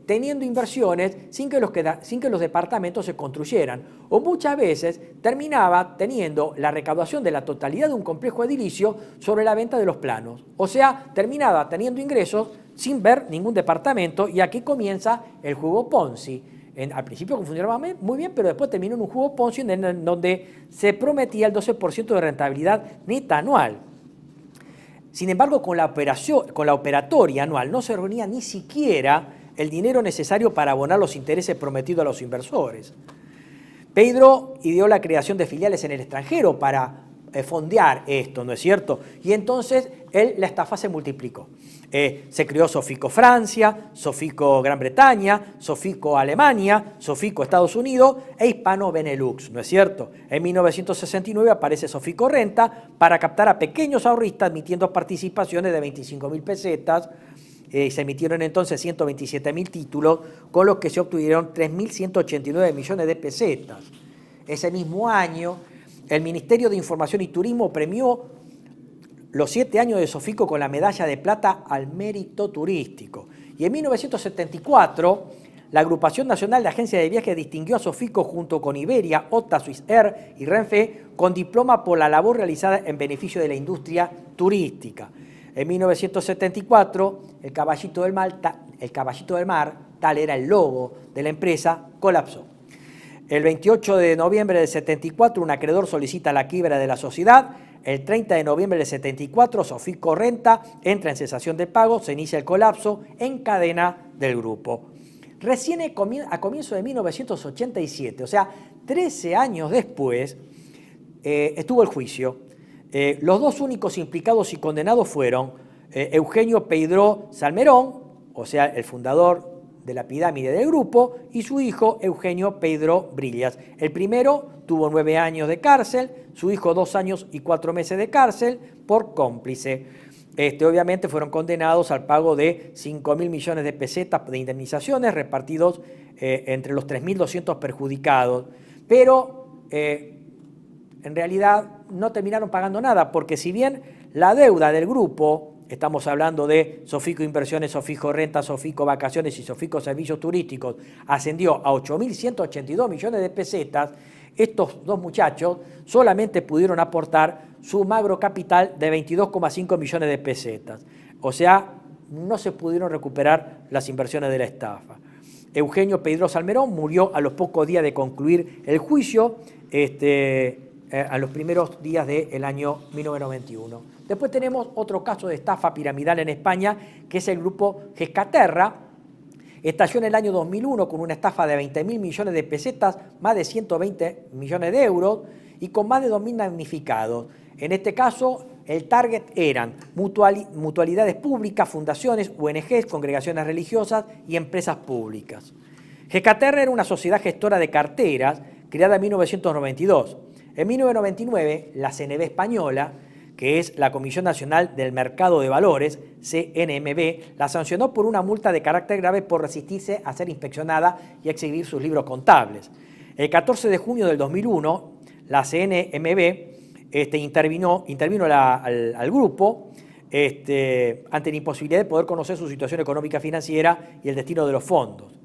teniendo inversiones sin que los departamentos se construyeran, o muchas veces terminaba teniendo la recaudación de la totalidad de un complejo edilicio sobre la venta de los planos. O sea, terminaba teniendo ingresos sin ver ningún departamento, y aquí comienza el juego Ponzi. Al principio funcionaba muy bien, pero después terminó en un juego Ponzi en donde se prometía el 12% de rentabilidad neta anual. Sin embargo, con la operatoria anual no se reunía ni siquiera el dinero necesario para abonar los intereses prometidos a los inversores. Pedro ideó la creación de filiales en el extranjero para fondear esto, ¿no es cierto? Y entonces la estafa se multiplicó. Se creó Sofico Francia, Sofico Gran Bretaña, Sofico Alemania, Sofico Estados Unidos e Hispano Benelux, ¿no es cierto? En 1969 aparece Sofico Renta para captar a pequeños ahorristas emitiendo participaciones de 25.000 pesetas. Se emitieron entonces 127.000 títulos, con los que se obtuvieron 3.189 millones de pesetas. Ese mismo año, el Ministerio de Información y Turismo premió los 7 años de Sofico con la medalla de plata al mérito turístico. Y en 1974, la Agrupación Nacional de Agencias de Viajes distinguió a Sofico junto con Iberia, OTA, Swissair y Renfe con diploma por la labor realizada en beneficio de la industria turística. En 1974, el Caballito del Mar, tal era el logo de la empresa, colapsó. El 28 de noviembre del 74, un acreedor solicita la quiebra de la sociedad. El 30 de noviembre del 74, Sofico Renta entra en cesación de pago, se inicia el colapso en cadena del grupo. Recién a comienzo de 1987, o sea, 13 años después, estuvo el juicio. Los dos únicos implicados y condenados fueron Eugenio Peidró Salmerón, o sea, el fundador de la pirámide del grupo, y su hijo Eugenio Peidró Brillas. El primero tuvo 9 años de cárcel, su hijo 2 años y 4 meses de cárcel por cómplice. Obviamente fueron condenados al pago de 5.000 millones de pesetas de indemnizaciones repartidos entre los 3.200 perjudicados, pero en realidad no terminaron pagando nada, porque si bien la deuda del grupo, estamos hablando de Sofico Inversiones, Sofico Renta, Sofico Vacaciones y Sofico Servicios Turísticos, ascendió a 8.182 millones de pesetas, estos dos muchachos solamente pudieron aportar su magro capital de 22,5 millones de pesetas. O sea, no se pudieron recuperar las inversiones de la estafa. Eugenio Peidró Salmerón murió a los pocos días de concluir el juicio, a los primeros días del año 1991. Después tenemos otro caso de estafa piramidal en España, que es el grupo Gescaterra. Estalló en el año 2001 con una estafa de 20.000 millones de pesetas, más de 120 millones de euros, y con más de 2.000 damnificados. En este caso, el target eran mutualidades públicas, fundaciones, ONGs, congregaciones religiosas y empresas públicas. Gescaterra era una sociedad gestora de carteras creada en 1992. En 1999, la CNV española, que es la Comisión Nacional del Mercado de Valores, CNMV, la sancionó por una multa de carácter grave por resistirse a ser inspeccionada y exhibir sus libros contables. El 14 de junio del 2001, la CNMV intervino al grupo ante la imposibilidad de poder conocer su situación económica financiera y el destino de los fondos.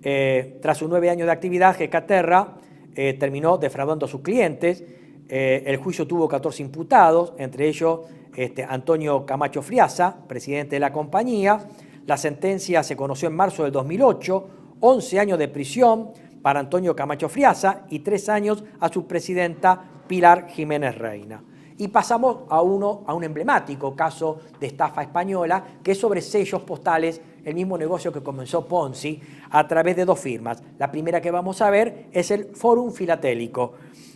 Tras sus 9 años de actividad, Gescaterra terminó defraudando a sus clientes. El juicio tuvo 14 imputados, entre ellos Antonio Camacho Friasa, presidente de la compañía. La sentencia se conoció en marzo del 2008, 11 años de prisión para Antonio Camacho Friasa y 3 años a su presidenta Pilar Jiménez Reina. Y pasamos a un emblemático caso de estafa española, que es sobre sellos postales el mismo negocio que comenzó Ponzi a través de dos firmas. La primera que vamos a ver es el Fórum Filatélico,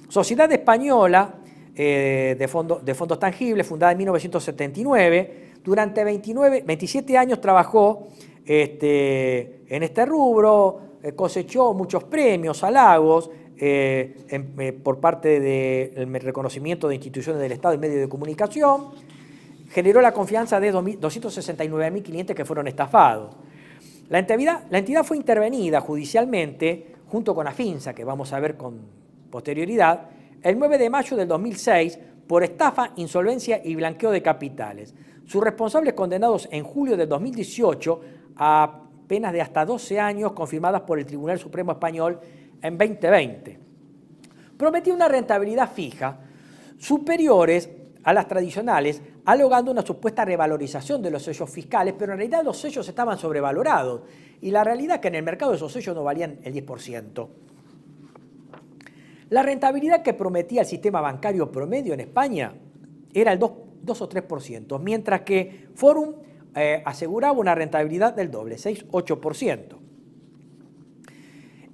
sociedad española de fondos tangibles, fundada en 1979. Durante 27 años trabajó en este rubro, cosechó muchos premios, halagos, por parte del reconocimiento de instituciones del Estado y medios de comunicación. Generó la confianza de 269.000 clientes que fueron estafados. La entidad fue intervenida judicialmente junto con Afinsa, que vamos a ver con posterioridad, el 9 de mayo del 2006 por estafa, insolvencia y blanqueo de capitales. Sus responsables condenados en julio del 2018 a penas de hasta 12 años confirmadas por el Tribunal Supremo Español en 2020. Prometía una rentabilidad fija superiores a las tradicionales, alegando una supuesta revalorización de los sellos fiscales, pero en realidad los sellos estaban sobrevalorados y la realidad es que en el mercado esos sellos no valían el 10%. La rentabilidad que prometía el sistema bancario promedio en España era el 2 o 3%, mientras que Forum aseguraba una rentabilidad del doble, 6-8%.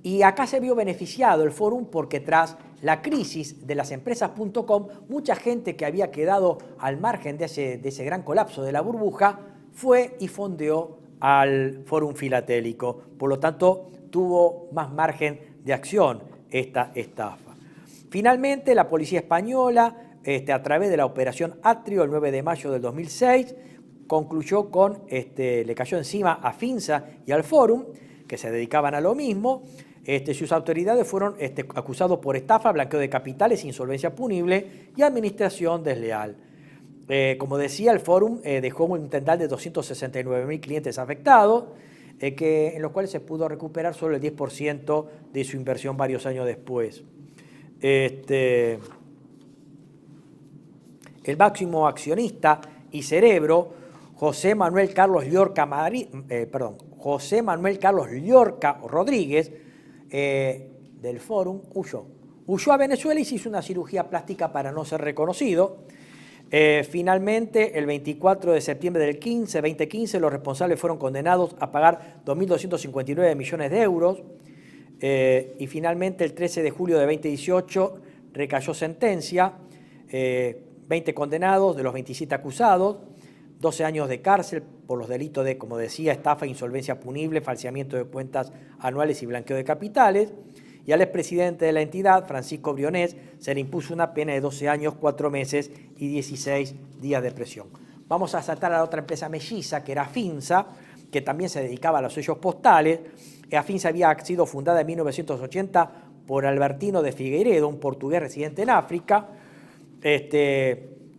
Y acá se vio beneficiado el Forum porque tras la crisis de las empresas.com, mucha gente que había quedado al margen de ese gran colapso de la burbuja fue y fondeó al Fórum Filatélico. Por lo tanto, tuvo más margen de acción esta estafa. Finalmente, la policía española, a través de la operación Atrio, el 9 de mayo del 2006, concluyó con, le cayó encima a Afinsa y al Fórum, que se dedicaban a lo mismo. Sus autoridades fueron acusados por estafa, blanqueo de capitales, insolvencia punible y administración desleal. Como decía, el Fórum dejó un total de 269.000 clientes afectados, en los cuales se pudo recuperar solo el 10% de su inversión varios años después. El máximo accionista y cerebro, José Manuel Carlos Llorca Rodríguez, del Fórum, huyó a Venezuela y se hizo una cirugía plástica para no ser reconocido. Finalmente, el 24 de septiembre del 2015, los responsables fueron condenados a pagar 2.259 millones de euros. Y finalmente, el 13 de julio de 2018, recayó sentencia, 20 condenados de los 27 acusados, 12 años de cárcel por los delitos de, como decía, estafa, insolvencia punible, falseamiento de cuentas anuales y blanqueo de capitales. Y al expresidente de la entidad, Francisco Brionés, se le impuso una pena de 12 años, 4 meses y 16 días de prisión. Vamos a saltar a la otra empresa melliza, que era Afinsa, que también se dedicaba a los sellos postales. Afinsa había sido fundada en 1980 por Albertino de Figueiredo, un portugués residente en África.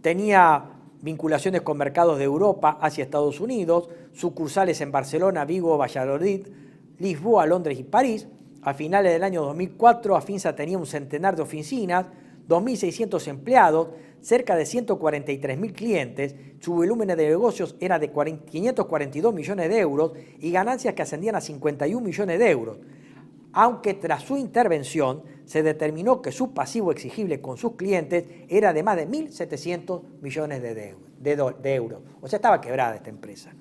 Tenía vinculaciones con mercados de Europa, Asia, Estados Unidos, sucursales en Barcelona, Vigo, Valladolid, Lisboa, Londres y París. A finales del año 2004, Afinsa tenía un centenar de oficinas, 2.600 empleados, cerca de 143.000 clientes. Su volumen de negocios era de 542 millones de euros y ganancias que ascendían a 51 millones de euros. Aunque tras su intervención se determinó que su pasivo exigible con sus clientes era de más de 1.700 millones de euros. O sea, estaba quebrada esta empresa.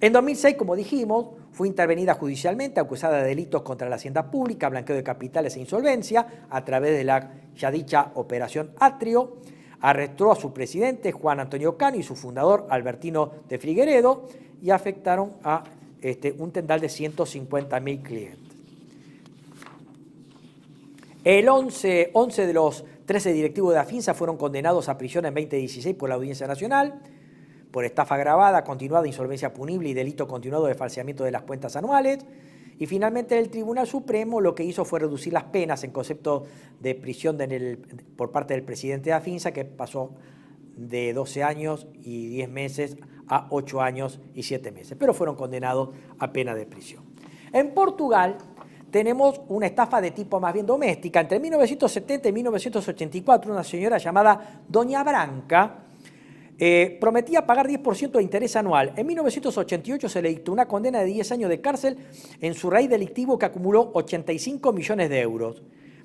En 2006, como dijimos, fue intervenida judicialmente, acusada de delitos contra la hacienda pública, blanqueo de capitales e insolvencia, a través de la ya dicha operación Atrio. Arrestó a su presidente, Juan Antonio Cano, y su fundador, Albertino de Figueiredo, y afectaron a un total de 150.000 clientes. El 11 de los 13 directivos de Afinsa fueron condenados a prisión en 2016 por la Audiencia Nacional, por estafa agravada, continuada, insolvencia punible y delito continuado de falseamiento de las cuentas anuales. Y finalmente el Tribunal Supremo lo que hizo fue reducir las penas en concepto de prisión por parte del presidente de Afinsa, que pasó de 12 años y 10 meses a 8 años y 7 meses, pero fueron condenados a pena de prisión. En Portugal tenemos una estafa de tipo más bien doméstica. Entre 1970 y 1984, una señora llamada Doña Branca prometía pagar 10% de interés anual. En 1988 se le dictó una condena de 10 años de cárcel en su raíz delictivo que acumuló 85 millones de euros.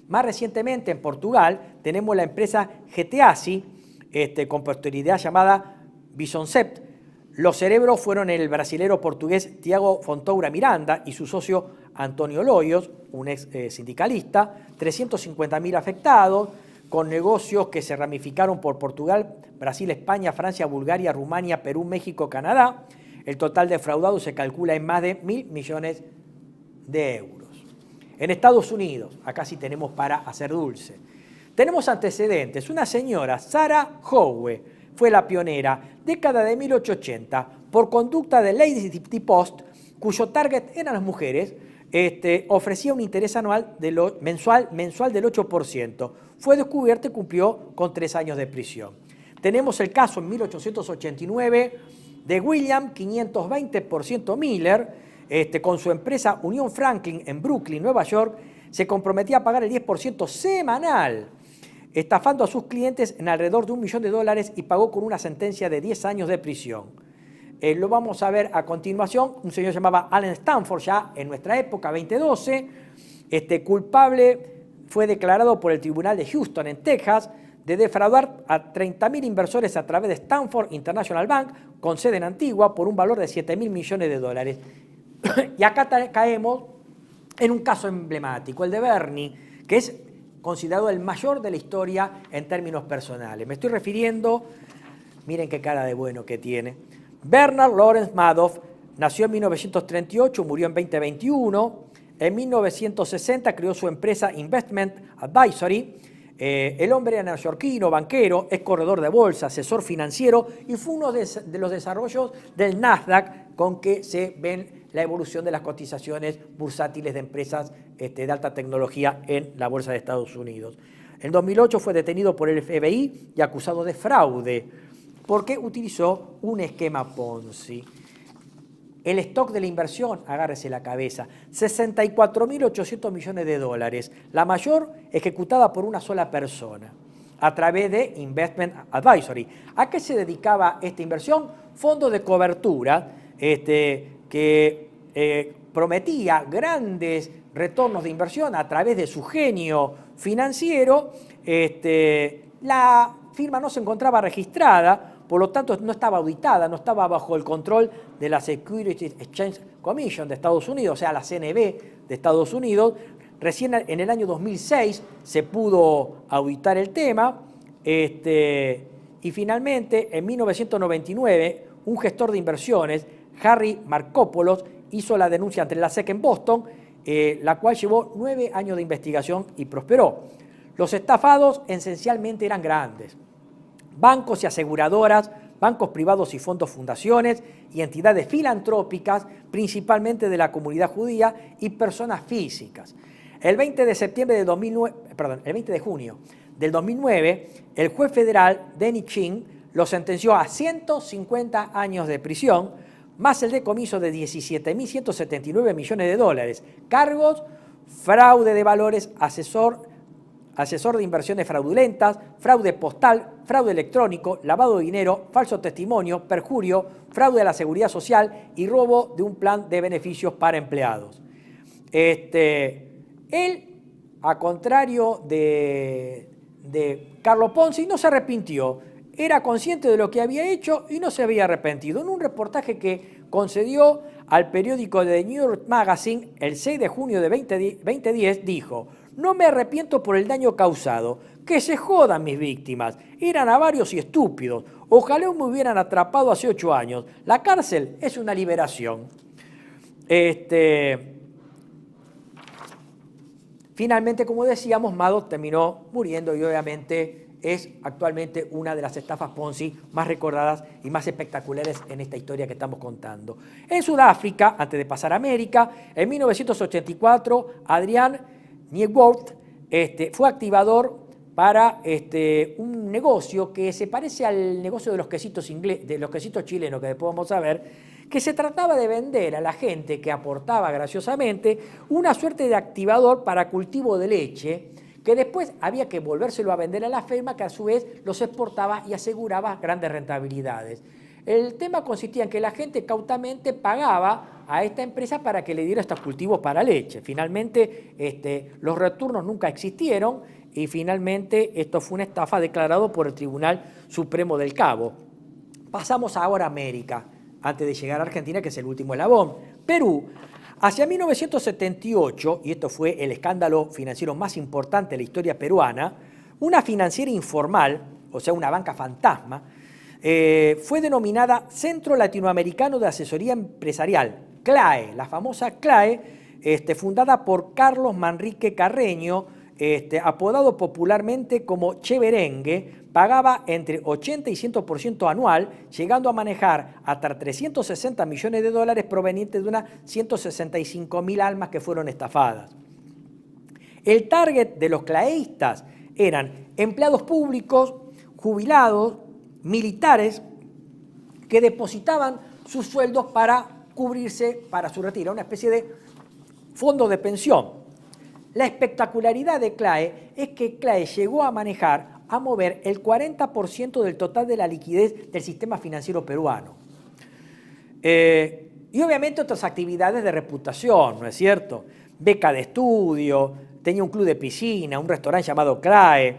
Más recientemente, en Portugal, tenemos la empresa GTASI, con posterioridad llamada Bisoncept, Los cerebros fueron el brasilero portugués Tiago Fontoura Miranda y su socio Antonio Loyos, un ex sindicalista, 350.000 afectados, con negocios que se ramificaron por Portugal, Brasil, España, Francia, Bulgaria, Rumania, Perú, México, Canadá. El total defraudado se calcula en más de 1.000 millones de euros. En Estados Unidos, acá sí tenemos para hacer dulce. Tenemos antecedentes. Una señora, Sarah Howe, fue la pionera, década de 1880, por conducta de Lady Post, cuyo target eran las mujeres, ofrecía un interés anual mensual del 8%. Fue descubierta y cumplió con 3 años de prisión. Tenemos el caso en 1889 de William 520% Miller, con su empresa Union Franklin en Brooklyn, Nueva York, se comprometía a pagar el 10% semanal, estafando a sus clientes en alrededor de $1 millón y pagó con una sentencia de 10 años de prisión. Lo vamos a ver a continuación. Un señor llamaba Allen Stanford, ya en nuestra época, 2012, culpable fue declarado por el Tribunal de Houston, en Texas, de defraudar a 30.000 inversores a través de Stanford International Bank, con sede en Antigua, por un valor de $7.000 millones. Y acá caemos en un caso emblemático, el de Bernie, que es considerado el mayor de la historia en términos personales. Me estoy refiriendo, miren qué cara de bueno que tiene, Bernard Lawrence Madoff. Nació en 1938, murió en 2021. En 1960 creó su empresa Investment Advisory. El hombre era neoyorquino, banquero, es corredor de bolsa, asesor financiero y fue uno de los desarrollos del Nasdaq con que se ven la evolución de las cotizaciones bursátiles de empresas de alta tecnología en la bolsa de Estados Unidos. En 2008 fue detenido por el FBI y acusado de fraude porque utilizó un esquema Ponzi. El stock de la inversión, agárrese la cabeza, $64.800 millones, la mayor ejecutada por una sola persona, a través de Investment Advisory. ¿A qué se dedicaba esta inversión? Fondos de cobertura que prometía grandes retornos de inversión a través de su genio financiero. La firma no se encontraba registrada, por lo tanto no estaba auditada, no estaba bajo el control de la Securities Exchange Commission de Estados Unidos, o sea, la CNB de Estados Unidos. Recién en el año 2006 se pudo auditar el tema y finalmente en 1999 un gestor de inversiones, Harry Markopoulos, hizo la denuncia ante la SEC en Boston, la cual llevó 9 años de investigación y prosperó. Los estafados esencialmente eran grandes: bancos y aseguradoras, bancos privados y fondos fundaciones y entidades filantrópicas, principalmente de la comunidad judía, y personas físicas. El 20 de junio del 2009, el juez federal Denny Chin lo sentenció a 150 años de prisión, más el decomiso de $17.179 millones. Cargos: fraude de valores, asesor de inversiones fraudulentas, fraude postal, fraude electrónico, lavado de dinero, falso testimonio, perjurio, fraude a la seguridad social y robo de un plan de beneficios para empleados. Él, a contrario de Carlo Ponzi, no se arrepintió. Era consciente de lo que había hecho y no se había arrepentido. En un reportaje que concedió al periódico The New York Magazine el 6 de junio de 2010, dijo: "No me arrepiento por el daño causado. Que se jodan mis víctimas. Eran avarios y estúpidos. Ojalá me hubieran atrapado hace 8 años. La cárcel es una liberación". Finalmente, como decíamos, Madoff terminó muriendo y obviamente es actualmente una de las estafas Ponzi más recordadas y más espectaculares en esta historia que estamos contando. En Sudáfrica, antes de pasar a América, en 1984, Adrian Nieuwhof fue activador para un negocio que se parece al negocio de los quesitos chilenos, que después vamos a ver, que se trataba de vender a la gente que aportaba graciosamente una suerte de activador para cultivo de leche, que después había que volvérselo a vender a la firma, que a su vez los exportaba y aseguraba grandes rentabilidades. El tema consistía en que la gente cautamente pagaba a esta empresa para que le diera estos cultivos para leche. Finalmente, los retornos nunca existieron y finalmente esto fue una estafa declarado por el Tribunal Supremo del Cabo. Pasamos ahora a América. antes de llegar a Argentina, que es el último eslabón. Perú, hacia 1978, y esto fue el escándalo financiero más importante de la historia peruana, una financiera informal, o sea, una banca fantasma, fue denominada Centro Latinoamericano de Asesoría Empresarial, CLAE, la famosa CLAE, fundada por Carlos Manrique Carreño, apodado popularmente como Che Berengue, pagaba entre 80 y 100% anual, llegando a manejar hasta 360 millones de dólares provenientes de unas 165.000 almas que fueron estafadas. El target de los claeístas eran empleados públicos, jubilados, militares, que depositaban sus sueldos para cubrirse para su retiro, una especie de fondo de pensión. La espectacularidad de CLAE es que CLAE llegó a mover el 40% del total de la liquidez del sistema financiero peruano. Y obviamente otras actividades de reputación, ¿no es cierto? Beca de estudio, tenía un club de piscina, un restaurante llamado CLAE,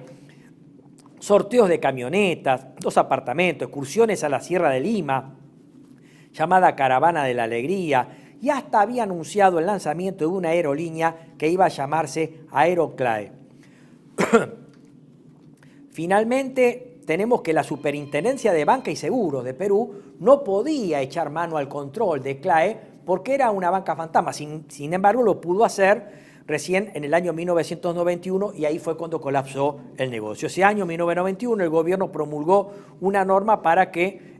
sorteos de camionetas, 2 apartamentos, excursiones a la Sierra de Lima, llamada Caravana de la Alegría, y hasta había anunciado el lanzamiento de una aerolínea que iba a llamarse AeroCLAE. Finalmente, tenemos que la Superintendencia de Banca y Seguros de Perú no podía echar mano al control de CLAE porque era una banca fantasma. Sin embargo, lo pudo hacer recién en el año 1991 y ahí fue cuando colapsó el negocio. Ese año, 1991, el gobierno promulgó una norma para que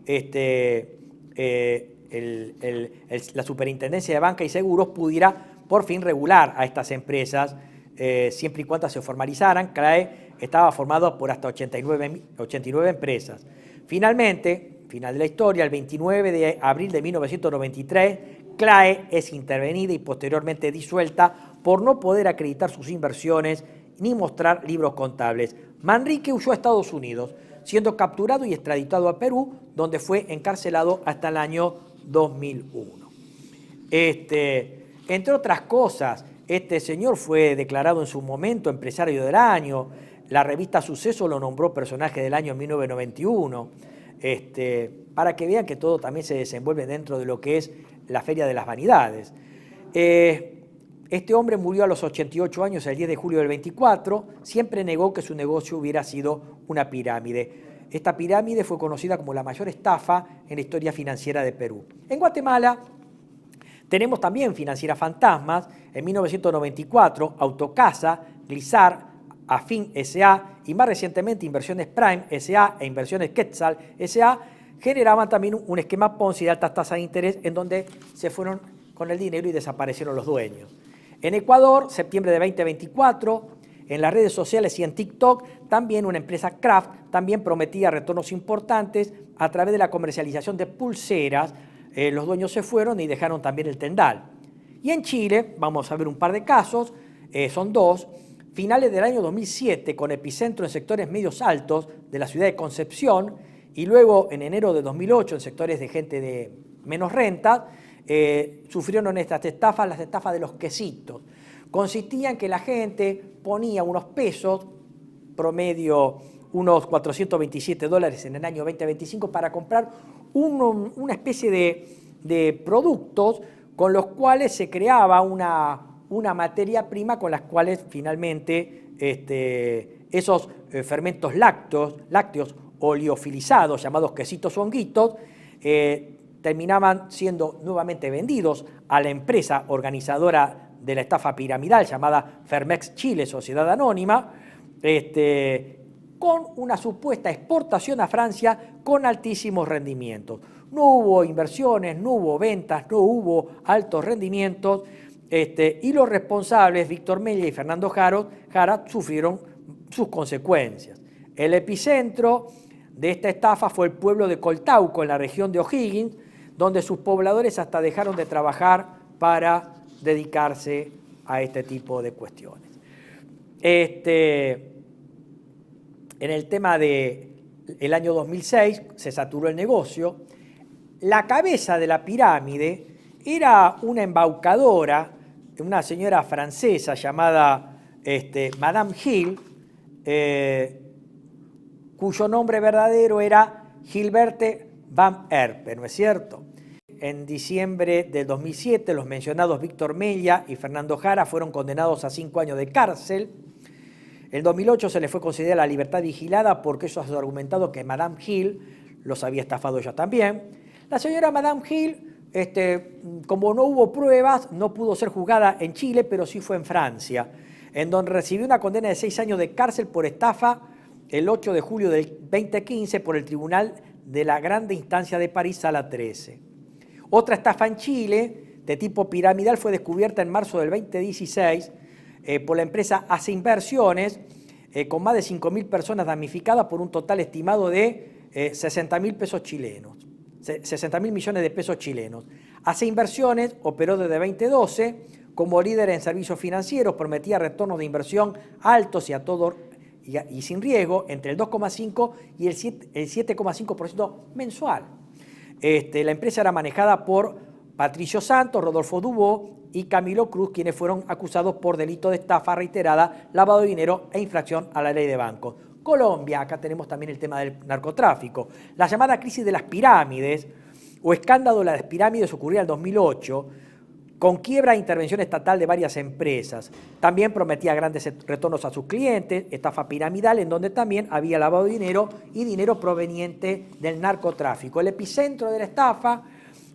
la Superintendencia de Banca y Seguros pudiera por fin regular a estas empresas siempre y cuando se formalizaran. CLAE estaba formado por hasta 89 empresas. Finalmente, final de la historia, el 29 de abril de 1993, CLAE es intervenida y posteriormente disuelta por no poder acreditar sus inversiones ni mostrar libros contables. Manrique huyó a Estados Unidos, siendo capturado y extraditado a Perú, donde fue encarcelado hasta el año 2001. Entre otras cosas, este señor fue declarado en su momento empresario del año. La revista Suceso lo nombró personaje del año 1991, para que vean que todo también se desenvuelve dentro de lo que es la Feria de las Vanidades. Este hombre murió a los 88 años el 10 de julio del 24, siempre negó que su negocio hubiera sido una pirámide. Esta pirámide fue conocida como la mayor estafa en la historia financiera de Perú. En Guatemala tenemos también financieras fantasmas. En 1994, Autocasa, Glizar, Afin S.A. y más recientemente Inversiones Prime S.A. e Inversiones Quetzal S.A. generaban también un esquema Ponzi de altas tasas de interés en donde se fueron con el dinero y desaparecieron los dueños. En Ecuador, septiembre de 2024, en las redes sociales y en TikTok, también una empresa Kraft también prometía retornos importantes a través de la comercialización de pulseras. Los dueños se fueron y dejaron también el tendal. Y en Chile, vamos a ver un par de casos, son 2. Finales del año 2007, con epicentro en sectores medios altos de la ciudad de Concepción, y luego en enero de 2008 en sectores de gente de menos renta, sufrieron estas estafas, las estafas de los quesitos. Consistían en que la gente ponía unos pesos, promedio unos $427 en el año 2025, para comprar una especie de productos con los cuales se creaba una materia prima con las cuales finalmente esos fermentos lácteos oleofilizados, llamados quesitos o honguitos, terminaban siendo nuevamente vendidos a la empresa organizadora de la estafa piramidal llamada Fermex Chile, Sociedad Anónima, con una supuesta exportación a Francia con altísimos rendimientos. No hubo inversiones, no hubo ventas, no hubo altos rendimientos, y los responsables, Víctor Mella y Fernando Jara, sufrieron sus consecuencias. El epicentro de esta estafa fue el pueblo de Coltauco, en la región de O'Higgins, donde sus pobladores hasta dejaron de trabajar para dedicarse a este tipo de cuestiones. En el tema del año 2006 se saturó el negocio. La cabeza de la pirámide era una embaucadora, una señora francesa llamada Madame Hill, cuyo nombre verdadero era Gilberte Van Herpe, ¿no es cierto? en diciembre del 2007, los mencionados Víctor Mella y Fernando Jara fueron condenados a 5 años de cárcel. En 2008 se les fue concedida la libertad vigilada porque eso ha argumentado que Madame Hill los había estafado ella también. La señora Madame Hill, como no hubo pruebas, no pudo ser juzgada en Chile, pero sí fue en Francia, en donde recibió una condena de 6 años de cárcel por estafa el 8 de julio del 2015 por el Tribunal de la Grande Instancia de París, Sala 13. Otra estafa en Chile, de tipo piramidal, fue descubierta en marzo del 2016 por la empresa Hace Inversiones, con más de 5.000 personas damnificadas por un total estimado de 60.000 pesos chilenos. 60.000 millones de pesos chilenos. Hace Inversiones operó desde 2012 como líder en servicios financieros, prometía retornos de inversión altos y sin riesgo, entre el 2,5 y el 7,5% mensual. La empresa era manejada por Patricio Santos, Rodolfo Dubó y Camilo Cruz, quienes fueron acusados por delito de estafa reiterada, lavado de dinero e infracción a la ley de bancos. Colombia, acá tenemos también el tema del narcotráfico. La llamada crisis de las pirámides o escándalo de las pirámides ocurría en el 2008, con quiebra e intervención estatal de varias empresas. También prometía grandes retornos a sus clientes, estafa piramidal, en donde también había lavado de dinero y dinero proveniente del narcotráfico. El epicentro de la estafa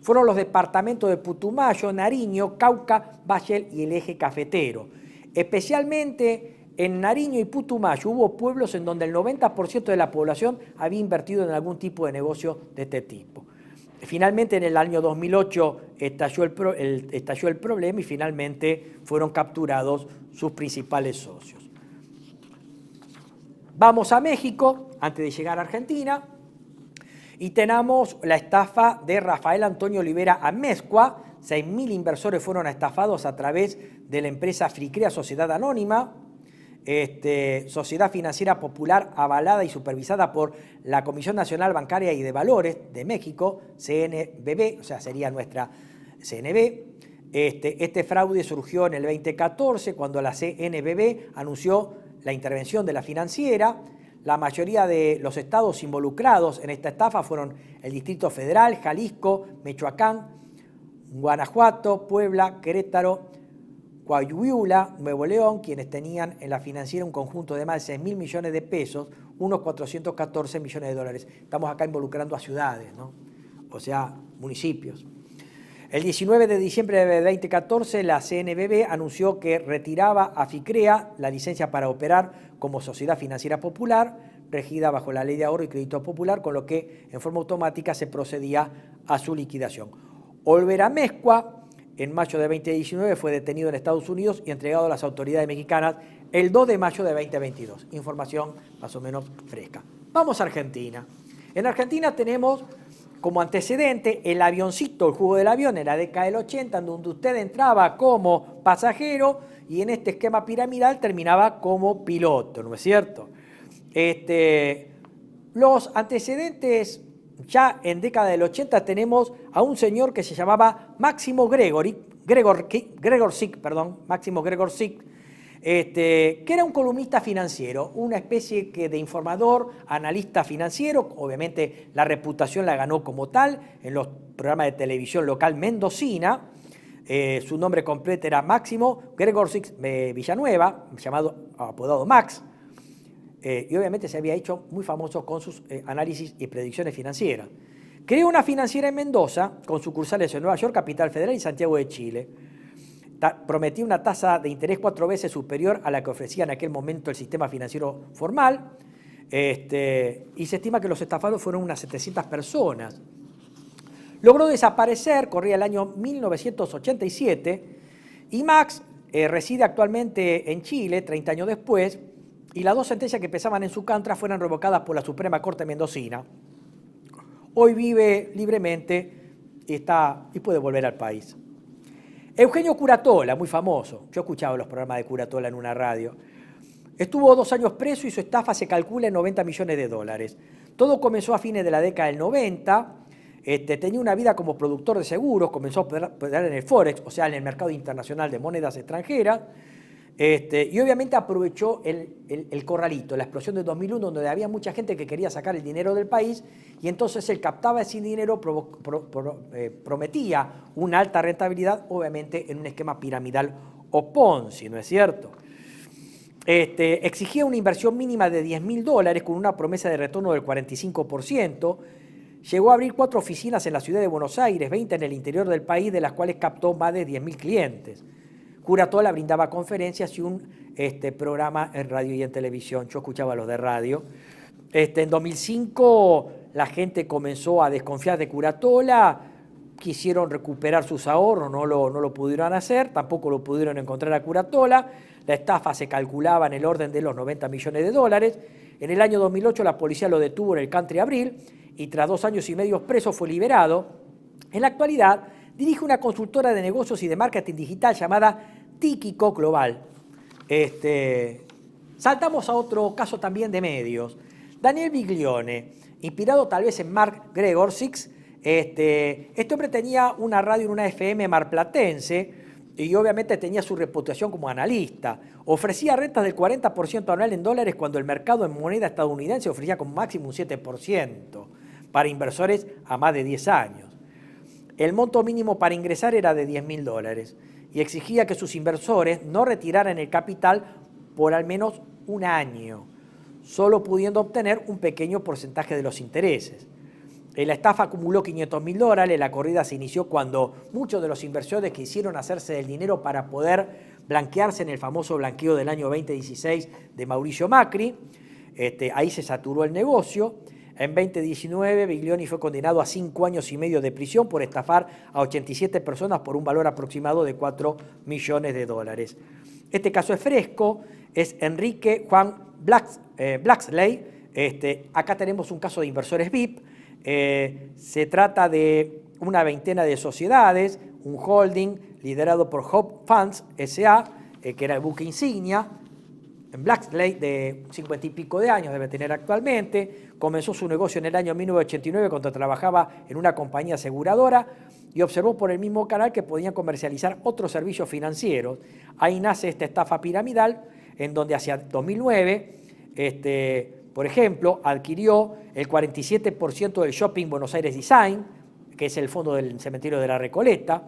fueron los departamentos de Putumayo, Nariño, Cauca, Valle y el eje cafetero. Especialmente en Nariño y Putumayo hubo pueblos en donde el 90% de la población había invertido en algún tipo de negocio de este tipo. Finalmente, en el año 2008 estalló el problema y finalmente fueron capturados sus principales socios. Vamos a México, antes de llegar a Argentina, y tenemos la estafa de Rafael Antonio Olivera Amezcua. 6.000 inversores fueron estafados a través de la empresa Fricrea Sociedad Anónima, Sociedad Financiera Popular avalada y supervisada por la Comisión Nacional Bancaria y de Valores de México, CNBV, o sea, sería nuestra CNB. Este fraude surgió en el 2014 cuando la CNBV anunció la intervención de la financiera. La mayoría de los estados involucrados en esta estafa fueron el Distrito Federal, Jalisco, Michoacán, Guanajuato, Puebla, Querétaro, Coahuila, Nuevo León, quienes tenían en la financiera un conjunto de más de 6.000 millones de pesos, unos 414 millones de dólares. Estamos acá involucrando a ciudades, ¿no? O sea, municipios. El 19 de diciembre de 2014, la CNBV anunció que retiraba a Fricrea la licencia para operar como sociedad financiera popular, regida bajo la Ley de Ahorro y Crédito Popular, con lo que en forma automática se procedía a su liquidación. Olivera Amezcua, en mayo de 2019, fue detenido en Estados Unidos y entregado a las autoridades mexicanas el 2 de mayo de 2022. Información más o menos fresca. Vamos a Argentina. En Argentina tenemos como antecedente el avioncito, el juego del avión en la década del 80, en donde usted entraba como pasajero y en este esquema piramidal terminaba como piloto, ¿no es cierto? Los antecedentes, ya en década del 80 tenemos a un señor que se llamaba Máximo Máximo Gregorczyk, que era un columnista financiero, una especie de informador, analista financiero. Obviamente la reputación la ganó como tal en los programas de televisión local mendocina. Su nombre completo era Máximo Gregorczyk Villanueva, apodado Max, y obviamente se había hecho muy famoso con sus análisis y predicciones financieras. Creó una financiera en Mendoza, con sucursales en Nueva York, Capital Federal y Santiago de Chile. Prometía una tasa de interés 4 veces superior a la que ofrecía en aquel momento el sistema financiero formal, y se estima que los estafados fueron unas 700 personas. Logró desaparecer, corría el año 1987, y Max reside actualmente en Chile, 30 años después, y las 2 sentencias que pesaban en su contra fueron revocadas por la Suprema Corte Mendocina. Hoy vive libremente y puede volver al país. Eugenio Curatola, muy famoso, yo escuchaba los programas de Curatola en una radio, estuvo 2 años preso y su estafa se calcula en 90 millones de dólares. Todo comenzó a fines de la década del 90, tenía una vida como productor de seguros, comenzó a operar en el Forex, o sea, en el mercado internacional de monedas extranjeras, Y obviamente aprovechó el corralito, la explosión de 2001, donde había mucha gente que quería sacar el dinero del país, y entonces él captaba ese dinero, prometía una alta rentabilidad, obviamente en un esquema piramidal o Ponzi, ¿no es cierto? Exigía una inversión mínima de $10.000 con una promesa de retorno del 45%. Llegó a abrir 4 oficinas en la ciudad de Buenos Aires, 20 en el interior del país, de las cuales captó más de 10.000 clientes. Curatola brindaba conferencias y un programa en radio y en televisión. Yo escuchaba los de radio. En 2005 la gente comenzó a desconfiar de Curatola, quisieron recuperar sus ahorros, no lo pudieron hacer, tampoco lo pudieron encontrar a Curatola. La estafa se calculaba en el orden de los $90 millones. En el año 2008 la policía lo detuvo en el Country Abril y tras 2 años y medio preso fue liberado. En la actualidad dirige una consultora de negocios y de marketing digital llamada Tíquico Global. Saltamos a otro caso también de medios. Daniel Biglione, inspirado tal vez en Mark Gregorczyk, este hombre tenía una radio en una FM marplatense y obviamente tenía su reputación como analista. Ofrecía rentas del 40% anual en dólares cuando el mercado en moneda estadounidense ofrecía como máximo un 7% para inversores a más de 10 años. El monto mínimo para ingresar era de $10.000 y exigía que sus inversores no retiraran el capital por al menos un año, solo pudiendo obtener un pequeño porcentaje de los intereses. La estafa acumuló $500.000, la corrida se inició cuando muchos de los inversores quisieron hacerse del dinero para poder blanquearse en el famoso blanqueo del año 2016 de Mauricio Macri. Ahí se saturó el negocio. En 2019 Biglione fue condenado a 5 años y medio de prisión por estafar a 87 personas por un valor aproximado de $4 millones. Este caso es fresco, es Enrique Juan Blaxley. Acá tenemos un caso de inversores VIP. Se trata de una veintena de sociedades, un holding liderado por Hope Funds S.A., que era el buque insignia. Blaxley, de 50 y pico de años, debe tener actualmente, comenzó su negocio en el año 1989 cuando trabajaba en una compañía aseguradora y observó por el mismo canal que podían comercializar otros servicios financieros. Ahí nace esta estafa piramidal, en donde hacia 2009, por ejemplo, adquirió el 47% del Shopping Buenos Aires Design, que es el fondo del cementerio de la Recoleta.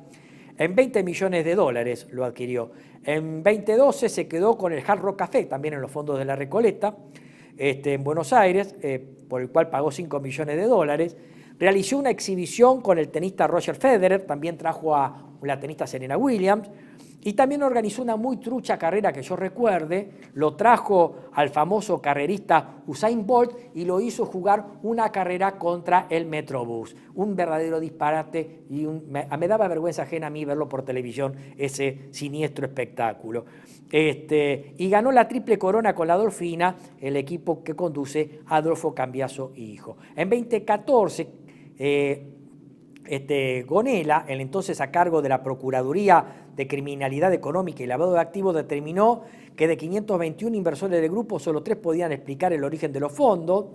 En $20 millones lo adquirió. En 2012 se quedó con el Hard Rock Café, también en los fondos de la Recoleta, en Buenos Aires, por el cual pagó $5 millones. Realizó una exhibición con el tenista Roger Federer, también trajo a la tenista Serena Williams, y también organizó una muy trucha carrera que yo recuerde, lo trajo al famoso carrerista Usain Bolt y lo hizo jugar una carrera contra el Metrobús. Un verdadero disparate y me daba vergüenza ajena a mí verlo por televisión, ese siniestro espectáculo. Y ganó la triple corona con la Dolfina, el equipo que conduce Adolfo Cambiaso hijo. En 2014, Gonella, el entonces a cargo de la Procuraduría de Criminalidad Económica y Lavado de Activos, determinó que de 521 inversores del grupo, solo 3 podían explicar el origen de los fondos.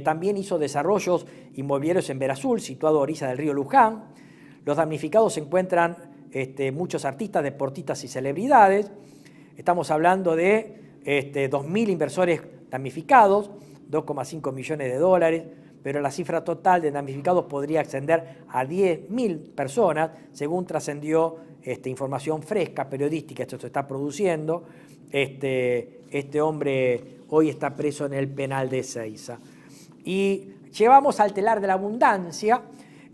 También hizo desarrollos inmobiliarios en Verazul, situado a orilla del río Luján. Los damnificados se encuentran muchos artistas, deportistas y celebridades. Estamos hablando de 2.000 inversores damnificados, $2,5 millones, pero la cifra total de damnificados podría ascender a 10.000 personas, según trascendió información fresca, periodística. Esto se está produciendo. Este hombre hoy está preso en el penal de Ezeiza. Y llevamos al telar de la abundancia,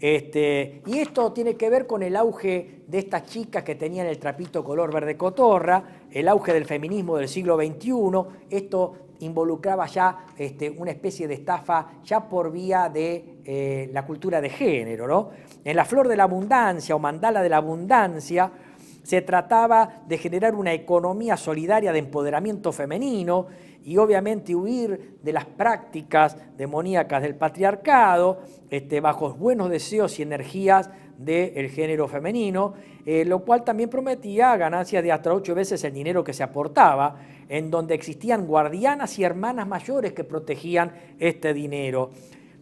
y esto tiene que ver con el auge de estas chicas que tenían el trapito color verde cotorra, el auge del feminismo del siglo XXI. Esto involucraba ya una especie de estafa ya por vía de la cultura de género, ¿no? En la flor de la abundancia o mandala de la abundancia se trataba de generar una economía solidaria de empoderamiento femenino y obviamente huir de las prácticas demoníacas del patriarcado, bajo buenos deseos y energías del género femenino, lo cual también prometía ganancias de hasta 8 veces el dinero que se aportaba, en donde existían guardianas y hermanas mayores que protegían este dinero.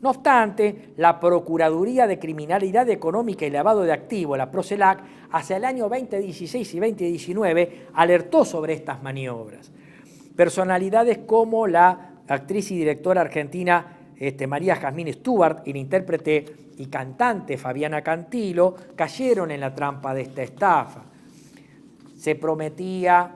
No obstante, la Procuraduría de Criminalidad Económica y Lavado de Activos, la PROCELAC, hacia el año 2016 y 2019 alertó sobre estas maniobras. Personalidades como la actriz y directora argentina María Jazmín Stuart y la intérprete y cantante Fabiana Cantilo cayeron en la trampa de esta estafa. Se prometía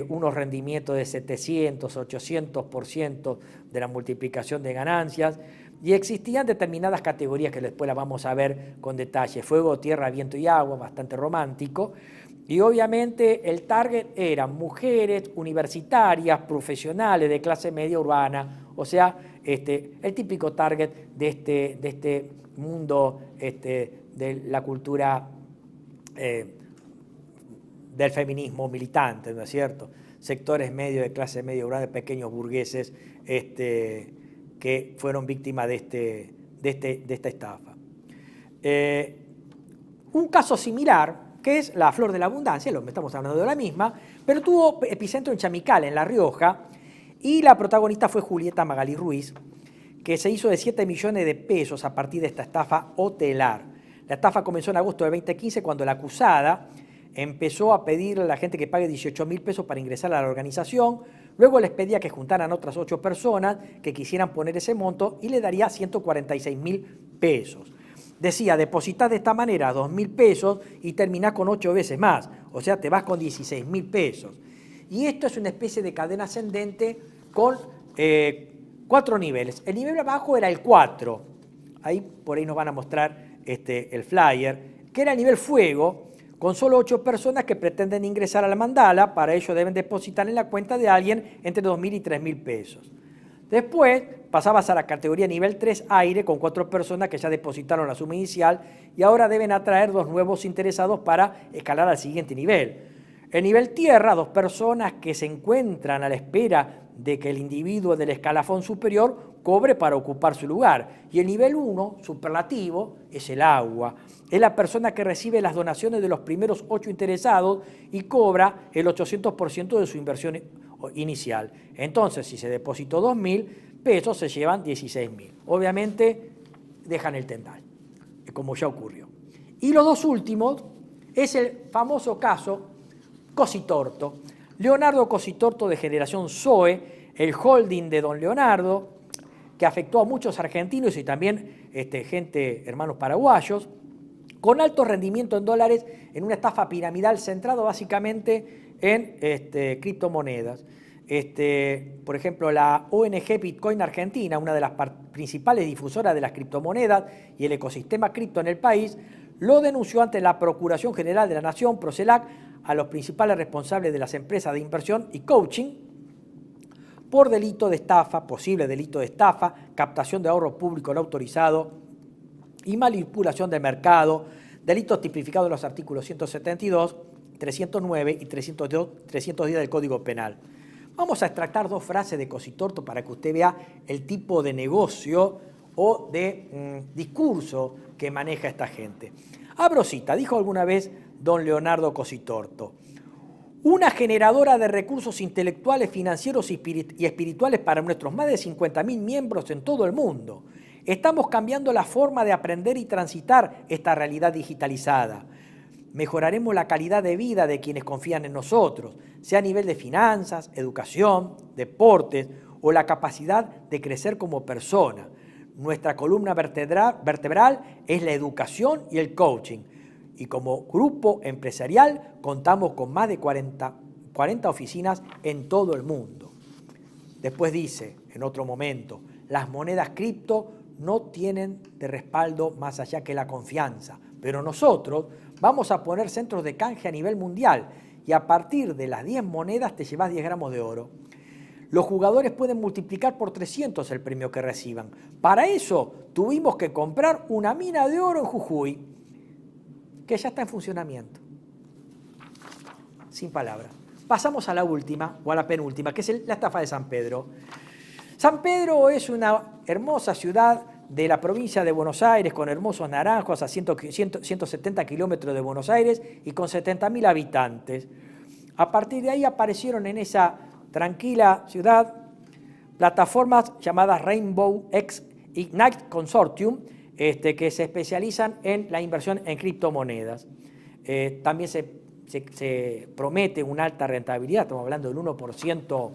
unos rendimientos de 700, 800% de la multiplicación de ganancias y existían determinadas categorías que después las vamos a ver con detalle: fuego, tierra, viento y agua, bastante romántico. Y obviamente el target eran mujeres universitarias, profesionales de clase media urbana, o sea, el típico target de este mundo de la cultura del feminismo militante, ¿no es cierto? Sectores medios de clase media urbana, pequeños burgueses que fueron víctimas de esta estafa. Un caso similar, que es la Flor de la Abundancia, estamos hablando de la misma, pero tuvo epicentro en Chamical, en La Rioja, y la protagonista fue Julieta Magalí Ruiz, que se hizo de 7 millones de pesos a partir de esta estafa hotelar. La estafa comenzó en agosto de 2015, cuando la acusada empezó a pedirle a la gente que pague 18.000 pesos para ingresar a la organización. Luego les pedía que juntaran otras 8 personas que quisieran poner ese monto y le daría 146.000 pesos. Decía, depositás de esta manera 2.000 pesos y terminás con 8 veces más. O sea, te vas con 16.000 pesos. Y esto es una especie de cadena ascendente con 4 niveles. El nivel abajo era el 4. Ahí por ahí nos van a mostrar el flyer, que era el nivel fuego, con solo 8 personas que pretenden ingresar a la mandala. Para ello deben depositar en la cuenta de alguien entre 2.000 y 3.000 pesos. Después pasabas a la categoría nivel 3 aire, con 4 personas que ya depositaron la suma inicial y ahora deben atraer 2 nuevos interesados para escalar al siguiente nivel. El nivel tierra, 2 personas que se encuentran a la espera de que el individuo del escalafón superior cobre para ocupar su lugar. Y el nivel 1, superlativo, es el agua. Es la persona que recibe las donaciones de los primeros 8 interesados y cobra el 800% de su inversión inicial. Entonces, si se depositó 2.000 pesos, se llevan 16.000. Obviamente, dejan el tendal, como ya ocurrió. Y los 2 últimos es el famoso caso Cositorto. Leonardo Cositorto, de generación Zoe, el holding de don Leonardo, que afectó a muchos argentinos y también hermanos paraguayos, con alto rendimiento en dólares, en una estafa piramidal centrada básicamente en criptomonedas. Por ejemplo, la ONG Bitcoin Argentina, una de las principales difusoras de las criptomonedas y el ecosistema cripto en el país, lo denunció ante la Procuración General de la Nación, PROCELAC, a los principales responsables de las empresas de inversión y coaching por delito de estafa, posible delito de estafa, captación de ahorro público no autorizado y manipulación del mercado, delitos tipificados en los artículos 172, 309 y 310 del Código Penal. Vamos a extractar 2 frases de Cositorto para que usted vea el tipo de negocio o de discurso que maneja esta gente. Abro cita, dijo alguna vez don Leonardo Cositorto: una generadora de recursos intelectuales, financieros y espirituales para nuestros más de 50.000 miembros en todo el mundo. Estamos cambiando la forma de aprender y transitar esta realidad digitalizada. Mejoraremos la calidad de vida de quienes confían en nosotros, sea a nivel de finanzas, educación, deportes o la capacidad de crecer como persona. Nuestra columna vertebral es la educación y el coaching. Y como grupo empresarial contamos con más de 40 oficinas en todo el mundo. Después dice, en otro momento, las monedas cripto no tienen de respaldo más allá que la confianza, pero nosotros vamos a poner centros de canje a nivel mundial y a partir de las 10 monedas te llevas 10 gramos de oro. Los jugadores pueden multiplicar por 300 el premio que reciban. Para eso tuvimos que comprar una mina de oro en Jujuy, que ya está en funcionamiento. Sin palabras. Pasamos a la última, o a la penúltima, que es la estafa de San Pedro. San Pedro es una hermosa ciudad de la provincia de Buenos Aires, con hermosos naranjos, a 170 kilómetros de Buenos Aires y con 70.000 habitantes. A partir de ahí aparecieron en esa tranquila ciudad plataformas llamadas Rainbow X Ignite Consortium, que se especializan en la inversión en criptomonedas. También se promete una alta rentabilidad, estamos hablando del 1%,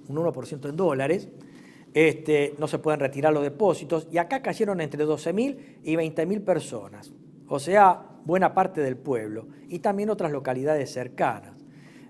un 1% en dólares. No se pueden retirar los depósitos, y acá cayeron entre 12.000 y 20.000 personas, o sea, buena parte del pueblo, y también otras localidades cercanas.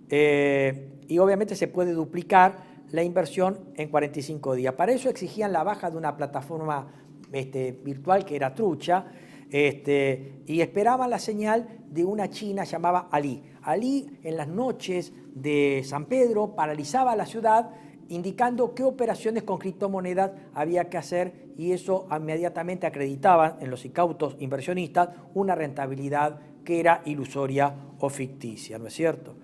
Y obviamente se puede duplicar la inversión en 45 días. Para eso exigían la baja de una plataforma virtual que era trucha, y esperaban la señal de una china llamada Ali. Ali, en las noches de San Pedro, paralizaba la ciudad, indicando qué operaciones con criptomonedas había que hacer, y eso inmediatamente acreditaba en los incautos inversionistas una rentabilidad que era ilusoria o ficticia, ¿no es cierto?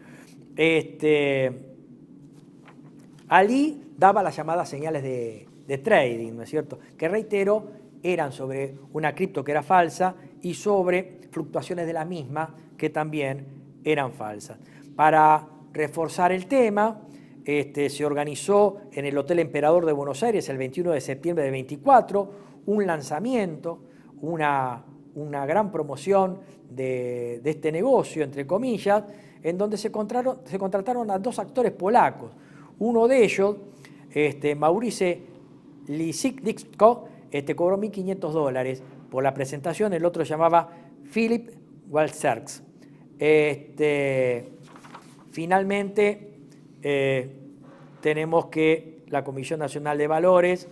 Ali daba las llamadas señales de trading, ¿no es cierto?, que, reitero, eran sobre una cripto que era falsa y sobre fluctuaciones de la misma que también eran falsas. Para reforzar el tema, se organizó en el Hotel Emperador de Buenos Aires el 21 de septiembre del 24 un lanzamiento, una gran promoción de este negocio, entre comillas, en donde se contrataron a 2 actores polacos. Uno de ellos, Maurice Lisicko, cobró $1.500 por la presentación. El otro se llamaba Philip Walserks. Finalmente, tenemos que la Comisión Nacional de Valores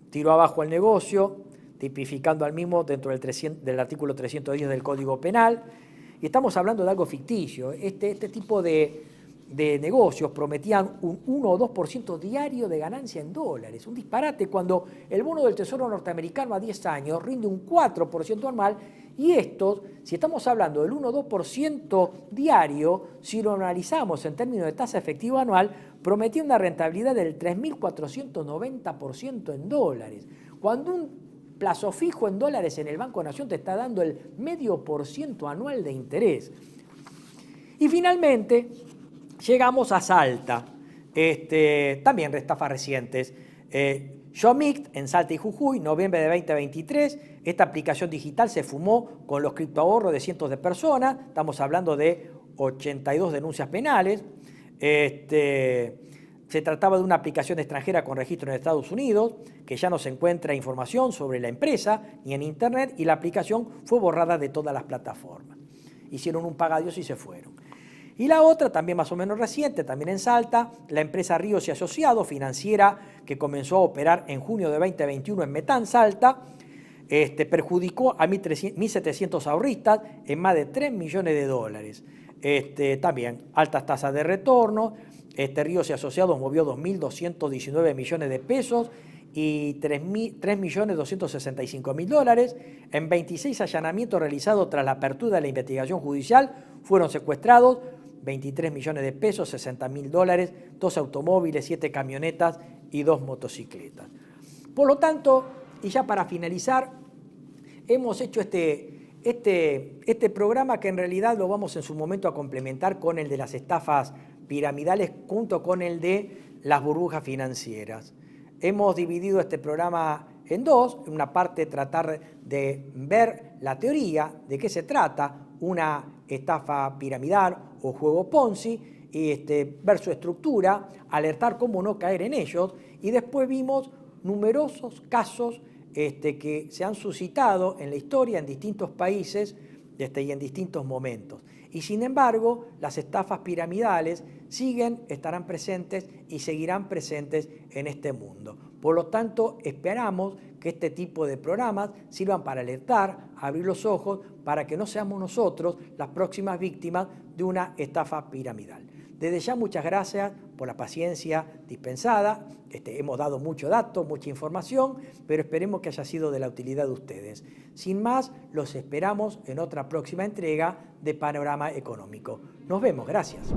tiró abajo el negocio, tipificando al mismo dentro del artículo 310 del Código Penal, y estamos hablando de algo ficticio. Este tipo de negocios prometían un 1 o 2% diario de ganancia en dólares, un disparate, cuando el bono del Tesoro norteamericano a 10 años rinde un 4% anual, y estos, si estamos hablando del 1 o 2% diario, si lo analizamos en términos de tasa efectiva anual, prometía una rentabilidad del 3.490% en dólares, cuando un plazo fijo en dólares en el Banco Nación te está dando el 0,5% anual de interés. Y finalmente llegamos a Salta, también estafas recientes. Yomict, en Salta y Jujuy, noviembre de 2023, esta aplicación digital se fumó con los criptoahorros de cientos de personas, estamos hablando de 82 denuncias penales. Se trataba de una aplicación extranjera con registro en Estados Unidos, que ya no se encuentra información sobre la empresa ni en Internet, y la aplicación fue borrada de todas las plataformas. Hicieron un pagadios y se fueron. Y la otra, también más o menos reciente, también en Salta, la empresa Ríos y Asociados, financiera, que comenzó a operar en junio de 2021 en Metán, Salta, perjudicó a 1.700 ahorristas en más de $3 millones. También altas tasas de retorno. Ríos y Asociados movió 2.219 millones de pesos y $3.265.000. En 26 allanamientos realizados tras la apertura de la investigación judicial, fueron secuestrados 23 millones de pesos, $60.000, 2 automóviles, 7 camionetas y 2 motocicletas. Por lo tanto, y ya para finalizar, hemos hecho este programa, que en realidad lo vamos en su momento a complementar con el de las estafas piramidales, junto con el de las burbujas financieras. Hemos dividido este programa en dos. En una parte, tratar de ver la teoría de qué se trata una estafa piramidal o juego Ponzi, y ver su estructura, alertar cómo no caer en ellos, y después vimos numerosos casos que se han suscitado en la historia en distintos países y en distintos momentos. Y sin embargo, las estafas piramidales estarán presentes y seguirán presentes en este mundo. Por lo tanto, esperamos que este tipo de programas sirvan para alertar, abrir los ojos, para que no seamos nosotros las próximas víctimas de una estafa piramidal. Desde ya, muchas gracias por la paciencia dispensada. Hemos dado mucho dato, mucha información, pero esperemos que haya sido de la utilidad de ustedes. Sin más, los esperamos en otra próxima entrega de Panorama Económico. Nos vemos, gracias.